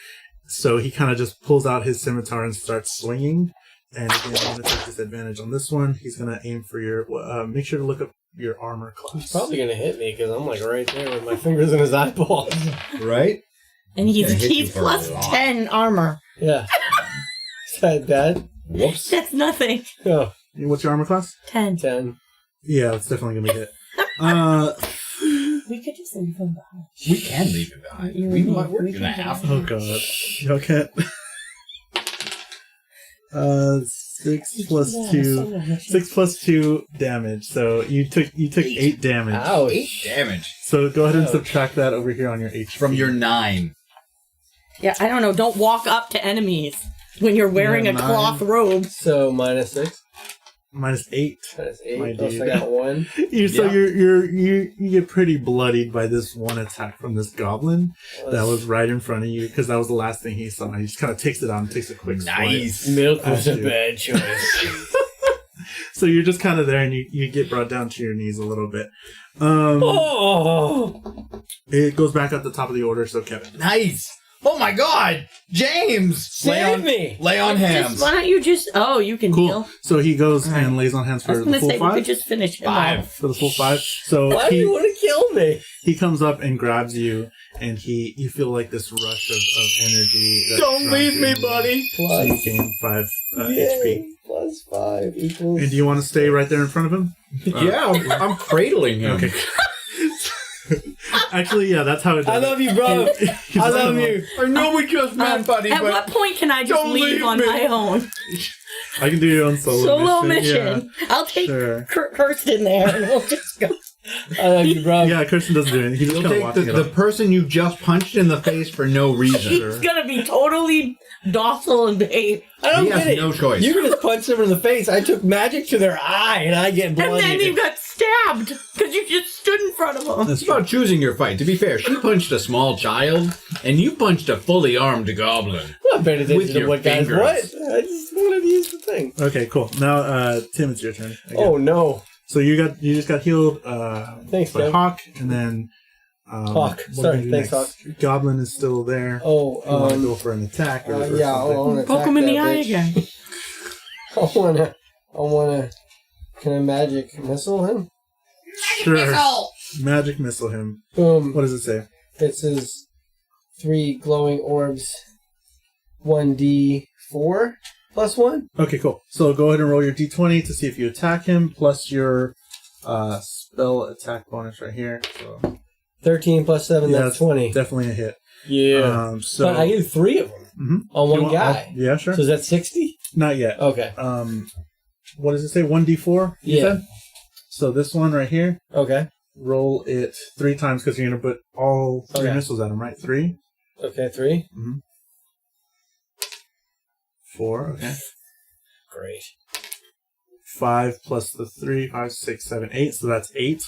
so he kind of just pulls out his scimitar and starts swinging. And again, I'm going to take disadvantage on this one. He's going to aim for your. Make sure to look up your armor class. He's probably gonna hit me because I'm like right there with my fingers in his eyeballs. Right? And he's Yeah, hit you he's for plus a lot. 10 armor. Yeah. Is that bad? Whoops. That's nothing. Oh, What's your armor class? 10. 10. Yeah, it's definitely going to be hit. We could just leave him behind. We can leave it behind. You We and me, might work we in can a half. Oh god, y'all can't. 6 plus 2. 6 plus 2 damage. So you took 8 damage. Ouch. 8 damage So go ahead and Ouch. subtract that over here on your HP. from your 9. Yeah, I don't know. Don't walk up to enemies when you're wearing Yeah, a 9. cloth robe. So minus 6. minus 8. Minus 8. My Plus I dude. got 1. So Yeah. you get pretty bloodied by this one attack from this goblin that was right in front of you, because that was the last thing he saw. He just kind of takes it out and takes a quick swipe. Nice. Milk was a Actually. bad choice. So you're just kind of there, and you get brought down to your knees a little bit. Oh! It goes back at the top of the order. So Kevin, Nice. Oh my God, James! Save me! Lay on Just, hands. why don't you just... Oh, you can cool. heal. So he goes and lays on hands I for was the going to full say, we 5. could just finish him 5. off. For the full 5. So Why do you want to kill me? he comes up and grabs you, and you feel like this rush of energy. that Don't surrounds leave me, you. buddy. So you gain 5 HP. Yay. Plus 5 equals... And do you want to stay right there in front of him? Yeah, I'm cradling him. Okay. Actually, yeah, that's how it does. I love you, bro. I love you. I know we just met, buddy, At but what point can I just don't leave leave on me. my own? I can do your own Solo mission. I'll take Sure. Kirsten there, and we'll just go. I love you, bro. Yeah, Kirsten doesn't do anything. He's just you'll kind of take watching the it. person you just punched in the face for no reason. He's gonna be totally docile and behave. I don't He has get it. no choice. You can just punch someone in the face. I took magic to their eye, and I get And bloody. then you got stabbed because you just stood in front of him. It's about choosing your fight. To be fair, she punched a small child, and you punched a fully armed goblin. I'm not paying With attention to your what guys fingers. what. I just wanted to use the thing. Okay, cool. Now, Tim, it's your turn. again. Oh no! So you just got healed. Thanks, by Kev. Hawk, and then Hawk. what Sorry, do we do thanks, next? Goblin is still there. Oh, You want to go for an attack? Or yeah, something? I want to Poke him in the eye again. wanna. Can I magic missile him? Sure. Magic missile him. Boom. What does it say? It says 3 glowing orbs, 1d4 plus 1. Okay, cool. So go ahead and roll your d20 to see if you attack him, plus your spell attack bonus right here. So 13 plus 7, that's 20. Definitely a hit. Yeah. So but I get 3 of them on one guy. Yeah, sure. So is that 60? Not yet. Okay. What does it say? 1d4? Yeah. Said? So this one right here. Okay. Roll it 3 times because you're going to put all 3 missiles at him, right? 3? Okay, 3. 4, okay. Great. 5 plus the 3, 5, 6, 7, 8. So that's 8.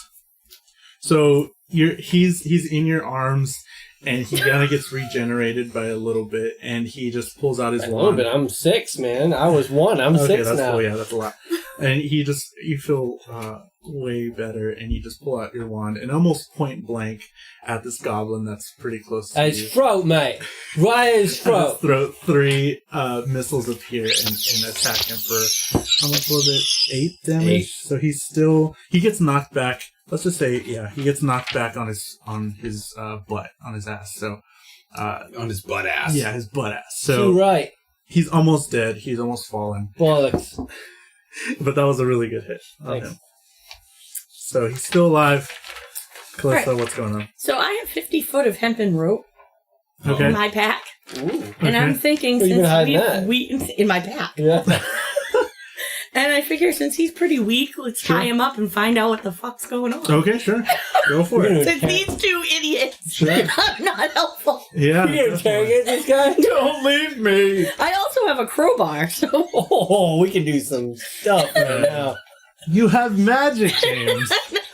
So he's in your arms, and he kind of gets regenerated by a little bit, and he just pulls out his wand. A little bit. I'm 6, man. I was 1. I'm 6 that's now. Cool. Yeah, that's a lot. And you feel way better, and you just pull out your wand and almost point blank at this goblin that's pretty close to his you. throat, mate. Right at his throat. At his throat, 3 missiles appear and attack him for, how much was it? 8 damage? 8. So he gets knocked back. Let's just say, he gets knocked back on his butt, on his ass. So, on his butt ass. Yeah, his butt ass. So Too right. He's almost dead. He's almost fallen. Bollocks. But that was a really good hit on him. So he's still alive. Calista, Right. what's going on? So I have 50 foot of hempen rope Okay. in my pack. Ooh. And I'm thinking Where you been hiding that? since we in my pack. Yeah. And I figure since he's pretty weak, let's tie him up and find out what the fuck's going on. Okay, sure. Go for it. Since these 2 idiots Sure. are not helpful. Yeah. You gonna interrogate this guy? Don't leave me. I also have a crowbar, so Oh, we can do some stuff right now. You have magic, James.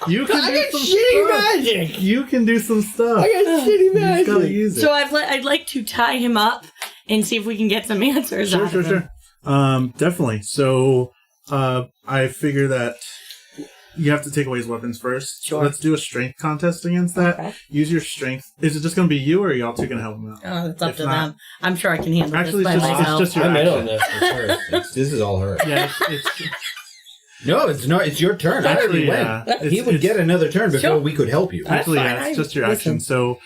You can I do got some shitty stuff. magic. You can do some stuff. I got shitty You just gotta magic. use it. so I'd like to tie him up and see if we can get some answers out of him. Definitely. So, I figure that you have to take away his weapons first. Sure. So let's do a strength contest against that. Okay. Use your strength. Is it just going to be you, or are y'all two going to help him out? Oh, it's up If to not- them. I'm sure I can handle Actually, this by it's myself. just your I'm in action. on this. It's hers. This is all her. Yeah, it's No, it's not. It's your turn. I already yeah. went. It's- He would it's- get another turn before Sure. we could help you. That's Actually, fine. yeah, it's I- just your listen. action. So,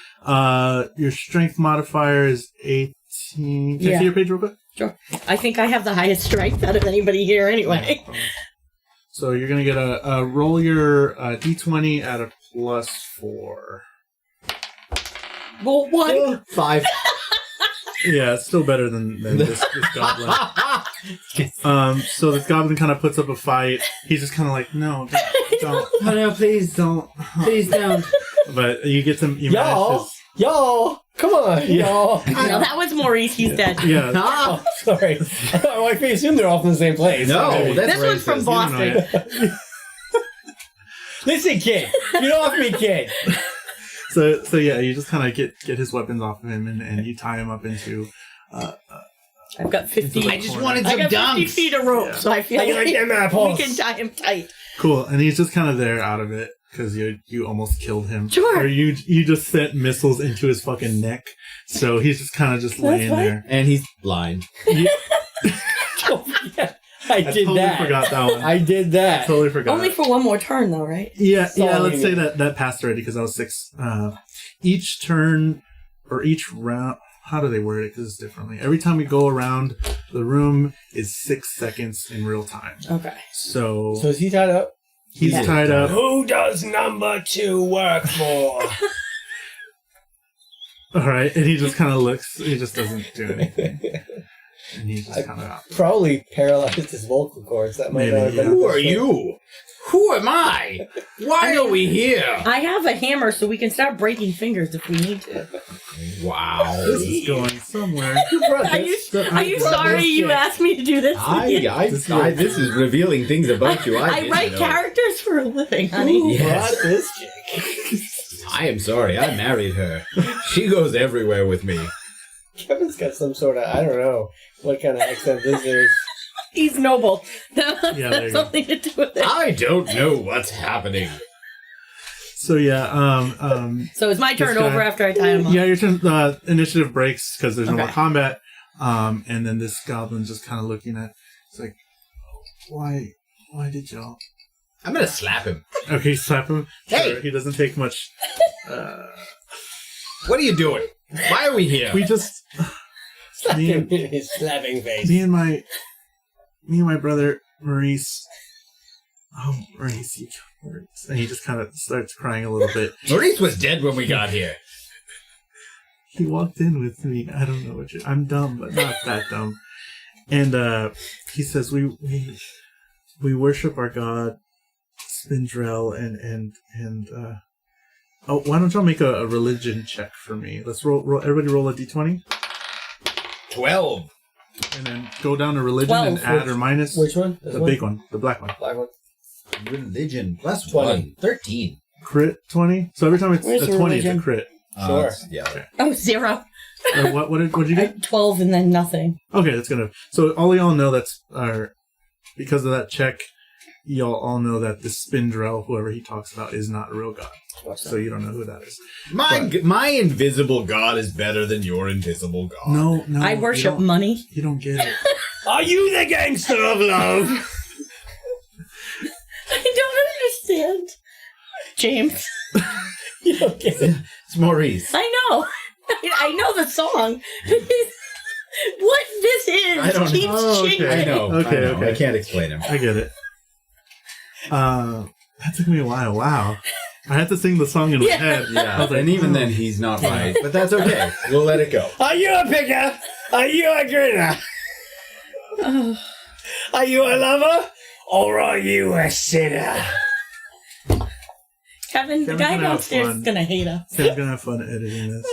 your strength modifier is 18. Can I Yeah. see your page real quick? Sure. I think I have the highest strength out of anybody here anyway. So you're gonna get a roll your d20 at a +4. Well, 1. 5. Yeah, it's still better than this goblin. So this goblin kind of puts up a fight. He's just kind of like, no, don't, Oh, no, please don't. Please don't. But you get some. You manage Y'all, y'all, come on, Yeah. y'all. No, that was Maurice. He's dead. Yeah. Oh, sorry. I assume they're all from the same place. No, that's This one's from racist. Boston. Listen, kid. Get off me, kid. So yeah, you just kind of get his weapons off of him, and you tie him up into. I've got 50. I just wanted I some got 50 dunks. feet of rope, Yeah. so I feel How you like like them we apples? can tie him tight. Cool, and he's just kind of there out of it because you almost killed him. Sure. Or you just sent missiles into his fucking neck, so he's just kind of just laying fine. there. And he's blind. You- I I did totally that. forgot that one. I did that. Totally forgot. Only for one more turn, though, right? Yeah, Sorry. let's say that passed already because that was 6. Each turn or each round, how do they word it? Because it's differently. Every time we go around the room is 6 seconds in real time. Okay. So So is he tied up? he's Yeah. tied up. Who does number 2 work for? All right, and he just kind of looks. He just doesn't do anything, and he's just kind of out. Probably paralyzed his vocal cords. That might Maybe, not have been yeah. Who are you? Who am I? Why are we here? I have a hammer, so we can start breaking fingers if we need to. Wow. This is going somewhere. Are you sorry you asked me to do this? This is revealing things about you. I didn't write know. characters for a living, honey. Who Yes. brought this chick? I am sorry. I married her. She goes everywhere with me. Kevin's got some sort of, I don't know what kind of accent this is. He's noble. That Yeah, there has you go. something to do with it. I don't know what's happening. So yeah, So it's my turn This guy- over after I tie him up. yeah, your turn. Initiative breaks because there's no more Okay. combat. And then this goblin's just kind of looking at. It's like, Why did y'all? I'm gonna slap him. Okay, slap him. Hey! Sure, he doesn't take much. What are you doing? Why are we here? We just Slap him in his slapping face. me and my brother Maurice. Oh, Maurice, and he just kind of starts crying a little bit. Maurice was dead when we got here. He walked in with me. I don't know I'm dumb, but not that dumb. And he says we worship our god Spindrel and oh, why don't y'all make a religion check for me? Let's roll. Everybody roll a d20. 12. And then go down to religion 12. and add or minus. Which one? The big one, the black one. Black one. Religion plus 20. 1. 13. Crit 20. So every time it's Where's a your 20, it's a religion? crit. Sure. Yeah. Okay. Oh, 0. What did you get? 12 and then nothing. Okay, that's gonna. So all y'all know because of that check, y'all all know that this Spindrel, whoever he talks about, is not a real god. So you don't know who that is. My invisible god is better than your invisible god. No. I worship money. You don't get it. Are you the gangster of love? I don't understand. James. You don't get it. It's Maurice. I know. I know the song. What this is I don't keeps know. Oh, okay. changing. I know. Okay. I can't explain him. I get it. That took me a while. Wow. I had to sing the song in my head. Yeah, I was like, and even oh. then he's not right. But that's okay. We'll let it go. Are you a picker? Are you a grinner? Are you a lover? Or are you a sinner? Kevin, the Kevin's guy gonna have downstairs fun. is going to hate us. Kevin's gonna have fun editing this.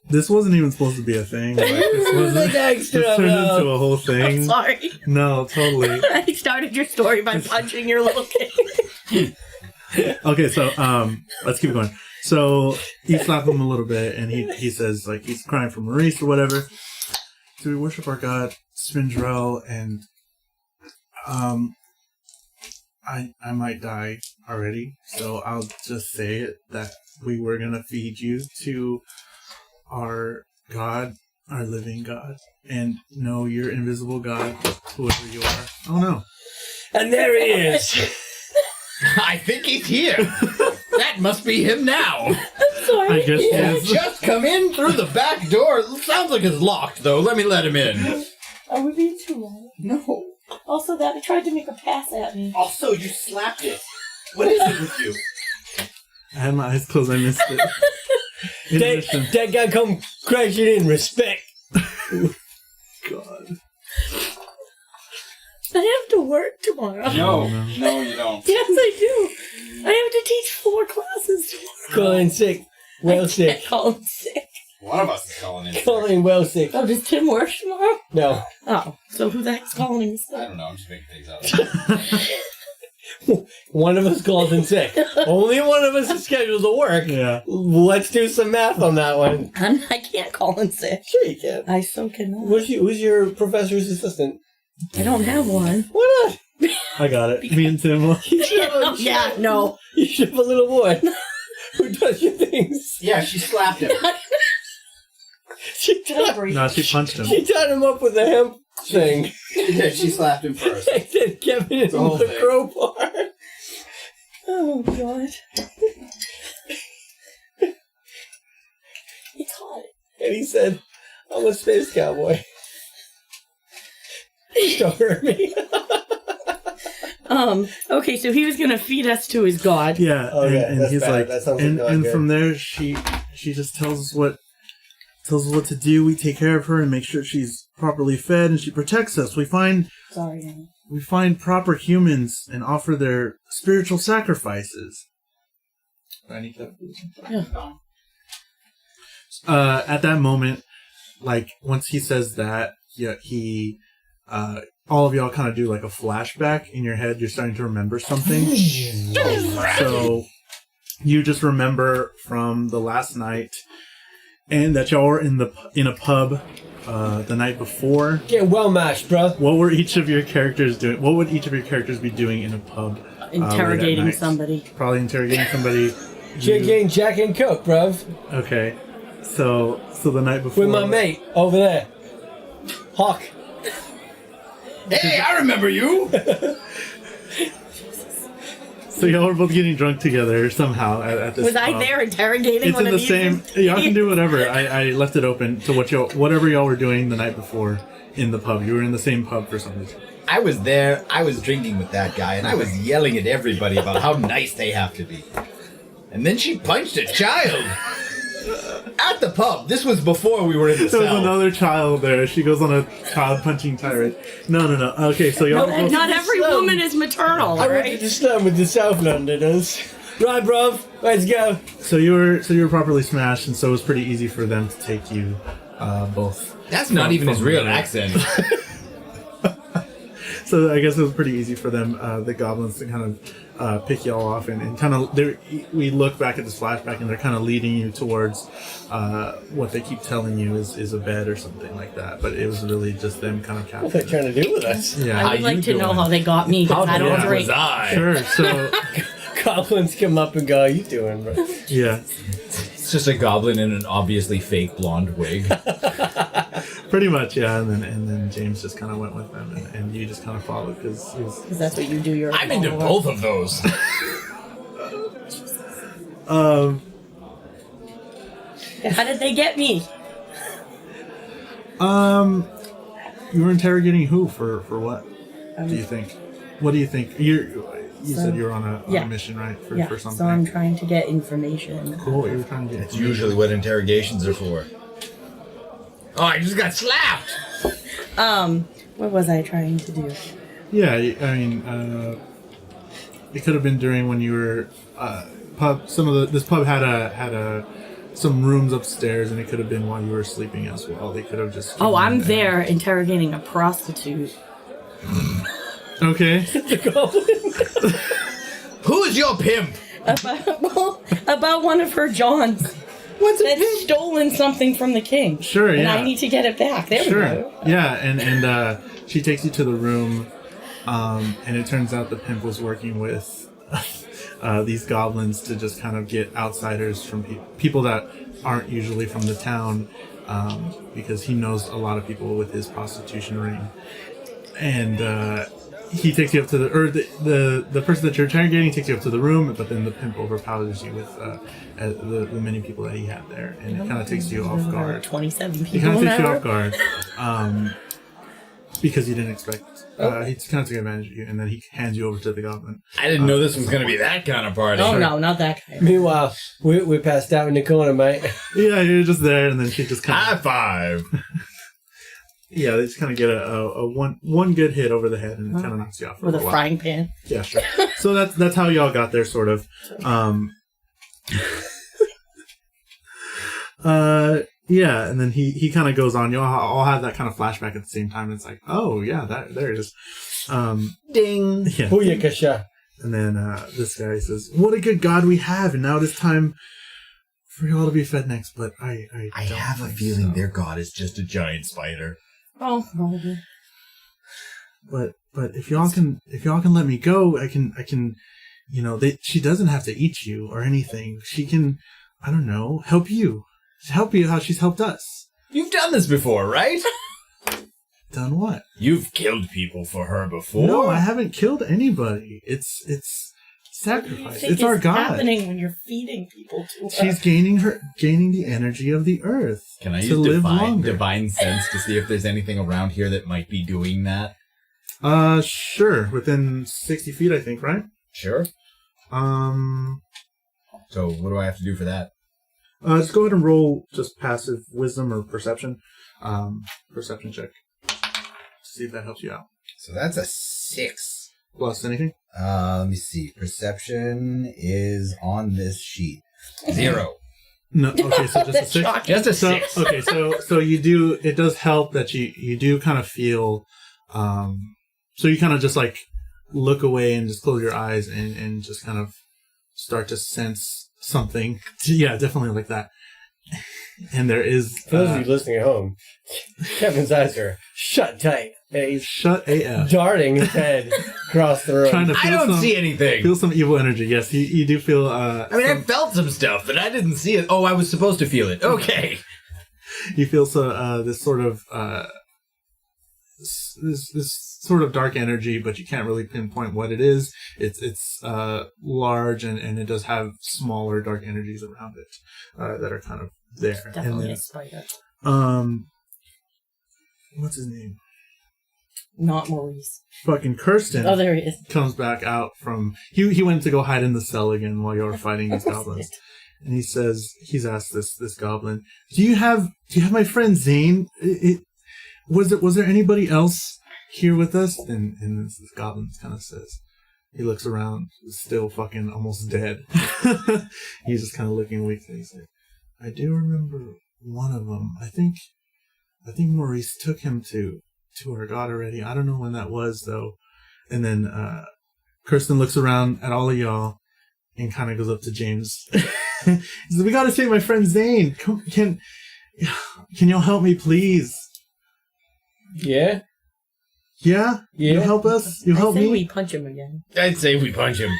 This wasn't even supposed to be a thing. Like, this turned into a whole I'm thing. sorry. No, totally. I started your story by punching your little kid. Okay, so let's keep going. So you slap him a little bit, and he says, like, he's crying for Maurice or whatever. So we worship our god Spindrel, and I might die already, so I'll just say it that we were gonna feed you to our god, our living god, and no, your invisible god, whoever you are. Oh no! And there he is. I think he's here. That must be him now. I'm sorry. I guess he is. Just come in through the back door. Sounds like it's locked, though. Let me let him in. Are we being too loud? No. Also, that he tried to make a pass at me. Also, you slapped it. What is it with you? I had my eyes closed. I missed it. That guy come crashing in. Respect. God. I have to work tomorrow. No, you don't. Yes, I do. I have to teach 4 classes tomorrow. Calling sick. Well I sick. can't call him sick. One of us is calling in. Calling well sick. Oh, does Tim work tomorrow? No. Oh, so who the heck's calling him I sick? don't know. I'm just making things up. One of us calls in sick. Only one of us is scheduled to work. Yeah. Let's do some math on that one. I can't call him sick. Sure you can. I so cannot. Who's your professor's assistant? I don't have one. Why not? I got it. Me and Tim. You should have a, Yeah, no. You should have a little boy who does your things. Yeah, she slapped him. She tied, No, she punched him. she tied him up with a hemp thing. She did. She slapped him first. And then Kevin hit The him whole with a thing. crowbar. Oh, God. He caught it. And he said, I'm a space cowboy. Don't hurt me. Okay, so he was gonna feed us to his god. Yeah, Okay, and that's he's bad. like, That sounds like not and good. from there she just tells us what to do. We take care of her and make sure she's properly fed, and she protects us. We find proper humans and offer their spiritual sacrifices. Yeah. At that moment, like once he says that, yeah, he all of y'all kind of do like a flashback in your head. You're starting to remember something. So you just remember from the last night, and that y'all were in a pub the night before. Get well matched, bro. What were each of your characters doing? What would each of your characters be doing in a pub? Interrogating late at night? somebody. Probably interrogating somebody. Getting Jack and Coke, bruv. Okay. So the night before. With my mate over there. Hawk. Hey, I remember you. So y'all were both getting drunk together somehow at this. Was I there interrogating? It's one in of the these? same. Y'all can do whatever. I left it open to whatever y'all were doing the night before in the pub. You were in the same pub for some reason. I was there. I was drinking with that guy, and I was yelling at everybody about how nice they have to be. And then she punched a child at the pub. This was before we were in the There was cell. another child there. She goes on a child punching tirade. No. Okay, so y'all. No, not every woman is maternal, I went right? to the slum with the South Londoners. Right, bruv, let's go. So you were properly smashed, and so it was pretty easy for them to take you both. That's not even his real accent. So I guess it was pretty easy for them, the goblins, to kind of pick y'all off and kind of. We look back at this flashback, and they're kind of leading you towards what they keep telling you is a bed or something like that. But it was really just them kind of capturing. What are they trying to do with us? Yeah. I would like to know how they got me because I don't drink. Sure. So Goblins come up and go, "How you doing, bro?" yeah. It's just a goblin in an obviously fake blonde wig. Pretty much, yeah, and then James just kind of went with them, and you just kind of followed because Because that's what you do. You're I'm into both of those. How did they get me? You were interrogating who for what? Do you think? What do you think? You said you were on a mission, right? For something. So I'm trying to get information. Cool. You were trying to get. It's usually what interrogations are for. Oh, I just got slapped. What was I trying to do? Yeah, I mean, it could have been during when you were pub. This pub had some rooms upstairs, and it could have been while you were sleeping as well. They could have just. Oh, I'm there interrogating a prostitute. Okay. The goblin. Who is your pimp? About one of her Johns. That's stolen something from the king. Sure, and yeah. I need to get it back. There we go. Yeah, and she takes you to the room, and it turns out the pimp was working with these goblins to just kind of get outsiders from people that aren't usually from the town, because he knows a lot of people with his prostitution ring. And he takes you up to the person that you're interrogating takes you up to the room, but then the pimp overpowers you with the many people that he had there, and it kind of takes you off guard. 27 people. It kind of takes you off guard, because you didn't expect. He kind of took advantage of you, and then he hands you over to the goblin. I didn't know this was going to be that kind of party. Oh, no, not that kind. Meanwhile, we passed out in the corner, mate. Yeah, you're just there, and then she just kind of high five. Yeah, they just kind of get a one good hit over the head, and it kind of knocks you off for With a a while. frying pan. Yeah, sure. So that's how y'all got there, sort of. Yeah, and then he kind of goes on. Y'all all have that kind of flashback at the same time. It's like, oh yeah, there it is. Ding. Yeah. Booyakasha. And then this guy says, "What a good God we have, and now it is time for you all to be fed next." But I don't have a think feeling so. their god is just a giant spider. Oh, probably. But if y'all can let me go, I can she doesn't have to eat you or anything. She can, I don't know, help you how she's helped us. You've done this before, right? Done what? You've killed people for her before. No, I haven't killed anybody. It's sacrifice. What do you It's think our is God. happening when you're feeding people to her? She's gaining the energy of the earth. Can I to use live longer. divine sense to see if there's anything around here that might be doing that? Sure. Within 60 feet, I think, right? Sure. So what do I have to do for that? Just go ahead and roll just passive wisdom or perception. Perception check. See if that helps you out. So that's a 6. Plus anything? Let me see. Perception is on this sheet. 0. No. Okay, so just a 6. Shocking. Just a So, 6. okay, so you do. It does help that you do kind of feel. So you kind of just like look away and just close your eyes and just kind of start to sense something. Yeah, definitely like that. And there is. For those of you listening at home, Kevin's eyes are shut tight. And he's Shut AF. darting his head across the room. Trying to I feel don't some, see anything. feel some evil energy. Yes, you do feel. I mean, I felt some stuff, but I didn't see it. Oh, I was supposed to feel it. Okay. You feel this sort of this sort of dark energy, but you can't really pinpoint what it is. It's large, and it does have smaller dark energies around it that are kind of there. It's definitely and then, a spider. What's his name? Not Maurice. Fucking Kirsten. Oh, there he is. Comes back out from he went to go hide in the cell again while you were fighting these goblins. And he's asked this goblin, do you have my friend Zane? Was there anybody else here with us? And this goblin kind of says, he looks around, still fucking almost dead. He's just kind of looking weak. And he's like, I do remember one of them. I think Maurice took him to our god already. I don't know when that was though. And then Kirsten looks around at all of y'all and kind of goes up to James. He says, we gotta save my friend Zane. Can y'all help me, please? Yeah? Yeah? Yeah. You help us? You help I say me? we punch him again. I'd say we punch him.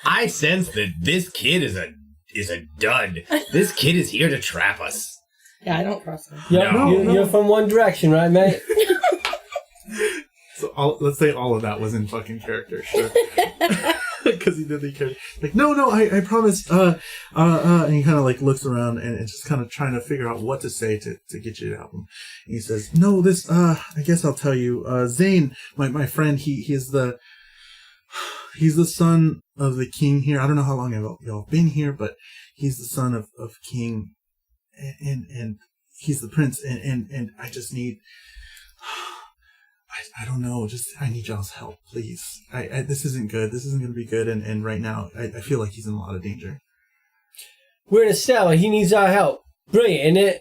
I sense that this kid is a dud. This kid is here to trap us. Yeah, I don't trust him. Yep, No. you're from One Direction, right, mate? So let's say all of that was in fucking character, sure. Because he did the character. Like, no, I promise. And he kind of like looks around and just kind of trying to figure out what to say to get you to help him. And he says, no, this, I guess I'll tell you. Zane, my friend, he's the son of the king here. I don't know how long y'all been here, but he's the son of King, and he's the prince, and I just need, I don't know, I need y'all's help, please. This isn't good. This isn't going to be good, and right now, I feel like he's in a lot of danger. We're in a cellar. He needs our help. Brilliant, isn't it?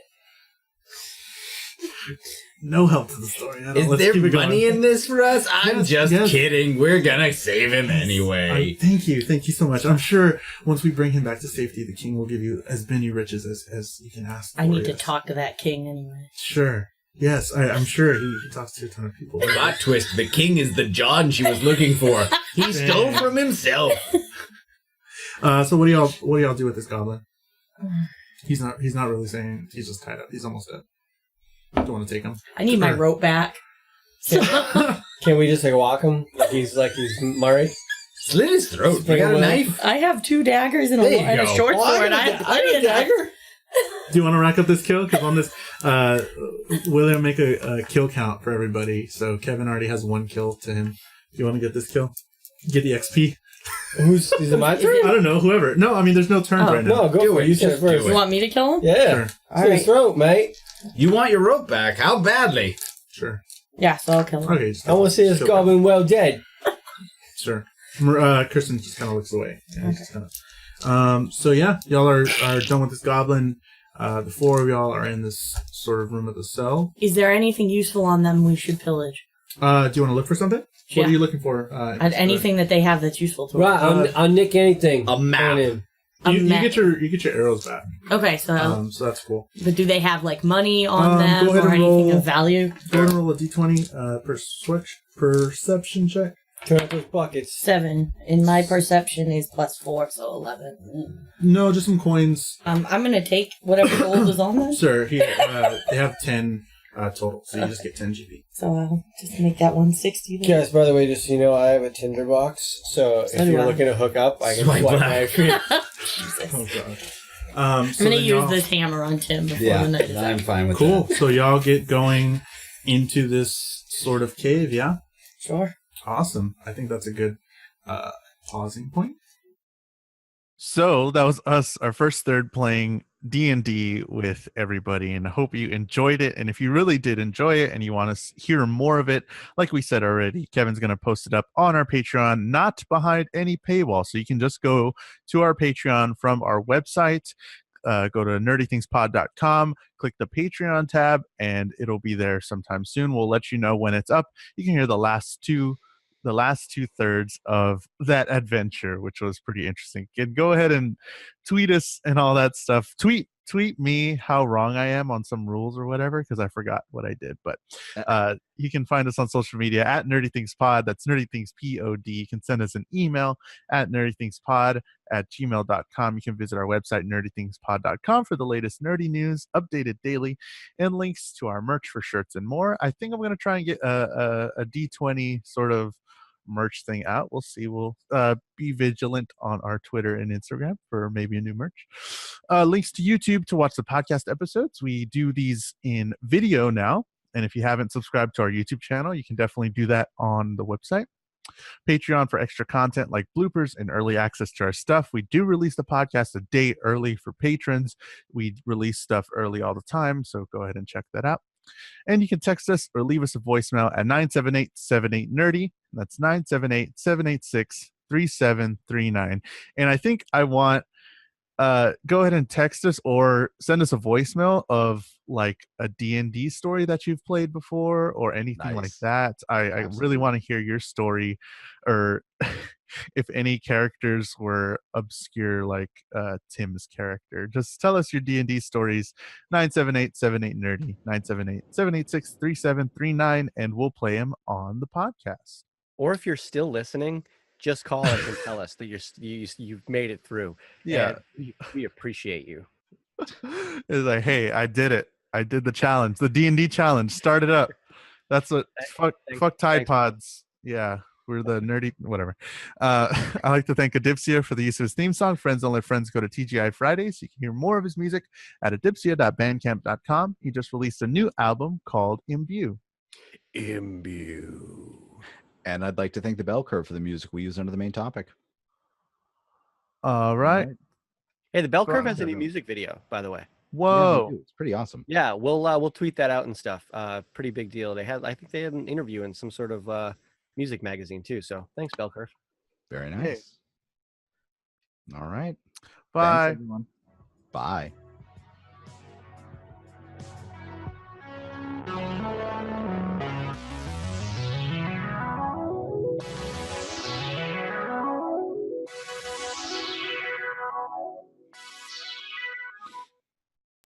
No help to the story. Is there money in this for us? I'm just kidding. We're gonna save him anyway. Thank you so much. I'm sure once we bring him back to safety, the king will give you as many riches as you can ask for. I need to talk to that king anyway. Sure. Yes, I'm sure he talks to a ton of people. Plot twist: the king is the John she was looking for. He stole from himself. So what do y'all do with this goblin? He's not really saying. He's just tied up. He's almost dead. Do you want to take him? I need my rope back. Can we just walk him like he's Murray? Slit his throat. You got a knife? I have 2 daggers and a short sword. I need a dagger. Do you want to rack up this kill? Because on this, William make a kill count for everybody. So Kevin already has 1 kill to him. Do you want to get this kill? Get the XP. Is it my turn? I don't know. Whoever. No, I mean, there's no turns right now. No, go for it. You said first. You want me to kill him? Yeah. Sure. Slit his throat, mate. You want your rope back? How badly? Sure. Yeah, so I'll kill him. Okay. I want to see this goblin well dead. Sure. Kirsten just kind of looks away. Yeah, okay. Just kinda, so yeah, y'all are done with this goblin. The 4 of y'all are in this sort of room of the cell. Is there anything useful on them we should pillage? Do you want to look for something? Yeah. What are you looking for? Anything that they have that's useful to us. Right, I'll nick anything. A map. You get your arrows back. Okay, so that's cool. But do they have like money on them or anything of value? Go ahead and roll a d20 perception check. Turn up those buckets. 7. And my perception is +4, so 11. No, just some coins. I'm gonna take whatever gold is on them. Sir, here they have 10 total, so you just get 10 GP. So I'll just make that 160. Then. Guys, by the way, just so you know, I have a Tinder box, so if you're looking to hook up, I can swipe my Oh god. I'm gonna use this hammer on Tim before the night is I'm out. fine with Cool. that. So y'all get going into this sort of cave, yeah? Sure. Awesome. I think that's a good pausing point. So that was us, our first third, playing D&D with everybody, and I hope you enjoyed it. And if you really did enjoy it and you want to hear more of it, like we said already, Kevin's going to post it up on our Patreon, not behind any paywall. So you can just go to our Patreon from our website, go to nerdythingspod.com, click the Patreon tab, and it'll be there sometime soon. We'll let you know when it's up. You can hear the last 2/3 of that adventure, which was pretty interesting. And go ahead and tweet us and all that stuff. Tweet tweet me how wrong I am on some rules or whatever, because I forgot what I did. But you can find us on social media at Nerdy Things Pod. That's Nerdy Things POD. You can send us an email at nerdythingspod@gmail.com. You can visit our website, nerdythingspod.com, for the latest nerdy news, updated daily, and links to our merch for shirts and more. I think I'm going to try and get a D20 sort of merch thing out. We'll see. We'll be vigilant on our Twitter and Instagram for maybe a new merch. Links to YouTube to watch the podcast episodes. We do these in video now, and if you haven't subscribed to our YouTube channel, you can definitely do that on the website. Patreon for extra content like bloopers and early access to our stuff. We do release the podcast a day early for patrons. We release stuff early all the time, so go ahead and check that out. And you can text us or leave us a voicemail at 978-78-NERDY. That's 978-786-3739. And I think I want go ahead and text us or send us a voicemail of like a D&D story that you've played before or anything like that. I really want to hear your story, or if any characters were obscure like Tim's character. Just tell us your D&D stories. 978-78-NERDY, 978-786-3739, and we'll play them on the podcast. Or if you're still listening, just call us and tell us that you've made it through. Yeah, we appreciate you. It's like, hey, I did it. I did the challenge, the D&D challenge. Start it up. That's what. Fuck Tide Pods. Yeah, we're the nerdy whatever. I like to thank Adipsia for the use of his theme song. Friends Don't Let Friends Go to TGI Fridays. You can hear more of his music at adipsia.bandcamp.com. He just released a new album called Imbue. And I'd like to thank the Bell Curve for the music we use under the main topic. All right. Hey, the Bell Curve has a new music video, by the way. Whoa, yeah, it's pretty awesome. Yeah, we'll tweet that out and stuff. Pretty big deal. I think they had an interview in some sort of music magazine too. So thanks, Bell Curve. Very nice. All right. Bye. Thanks, everyone. Bye.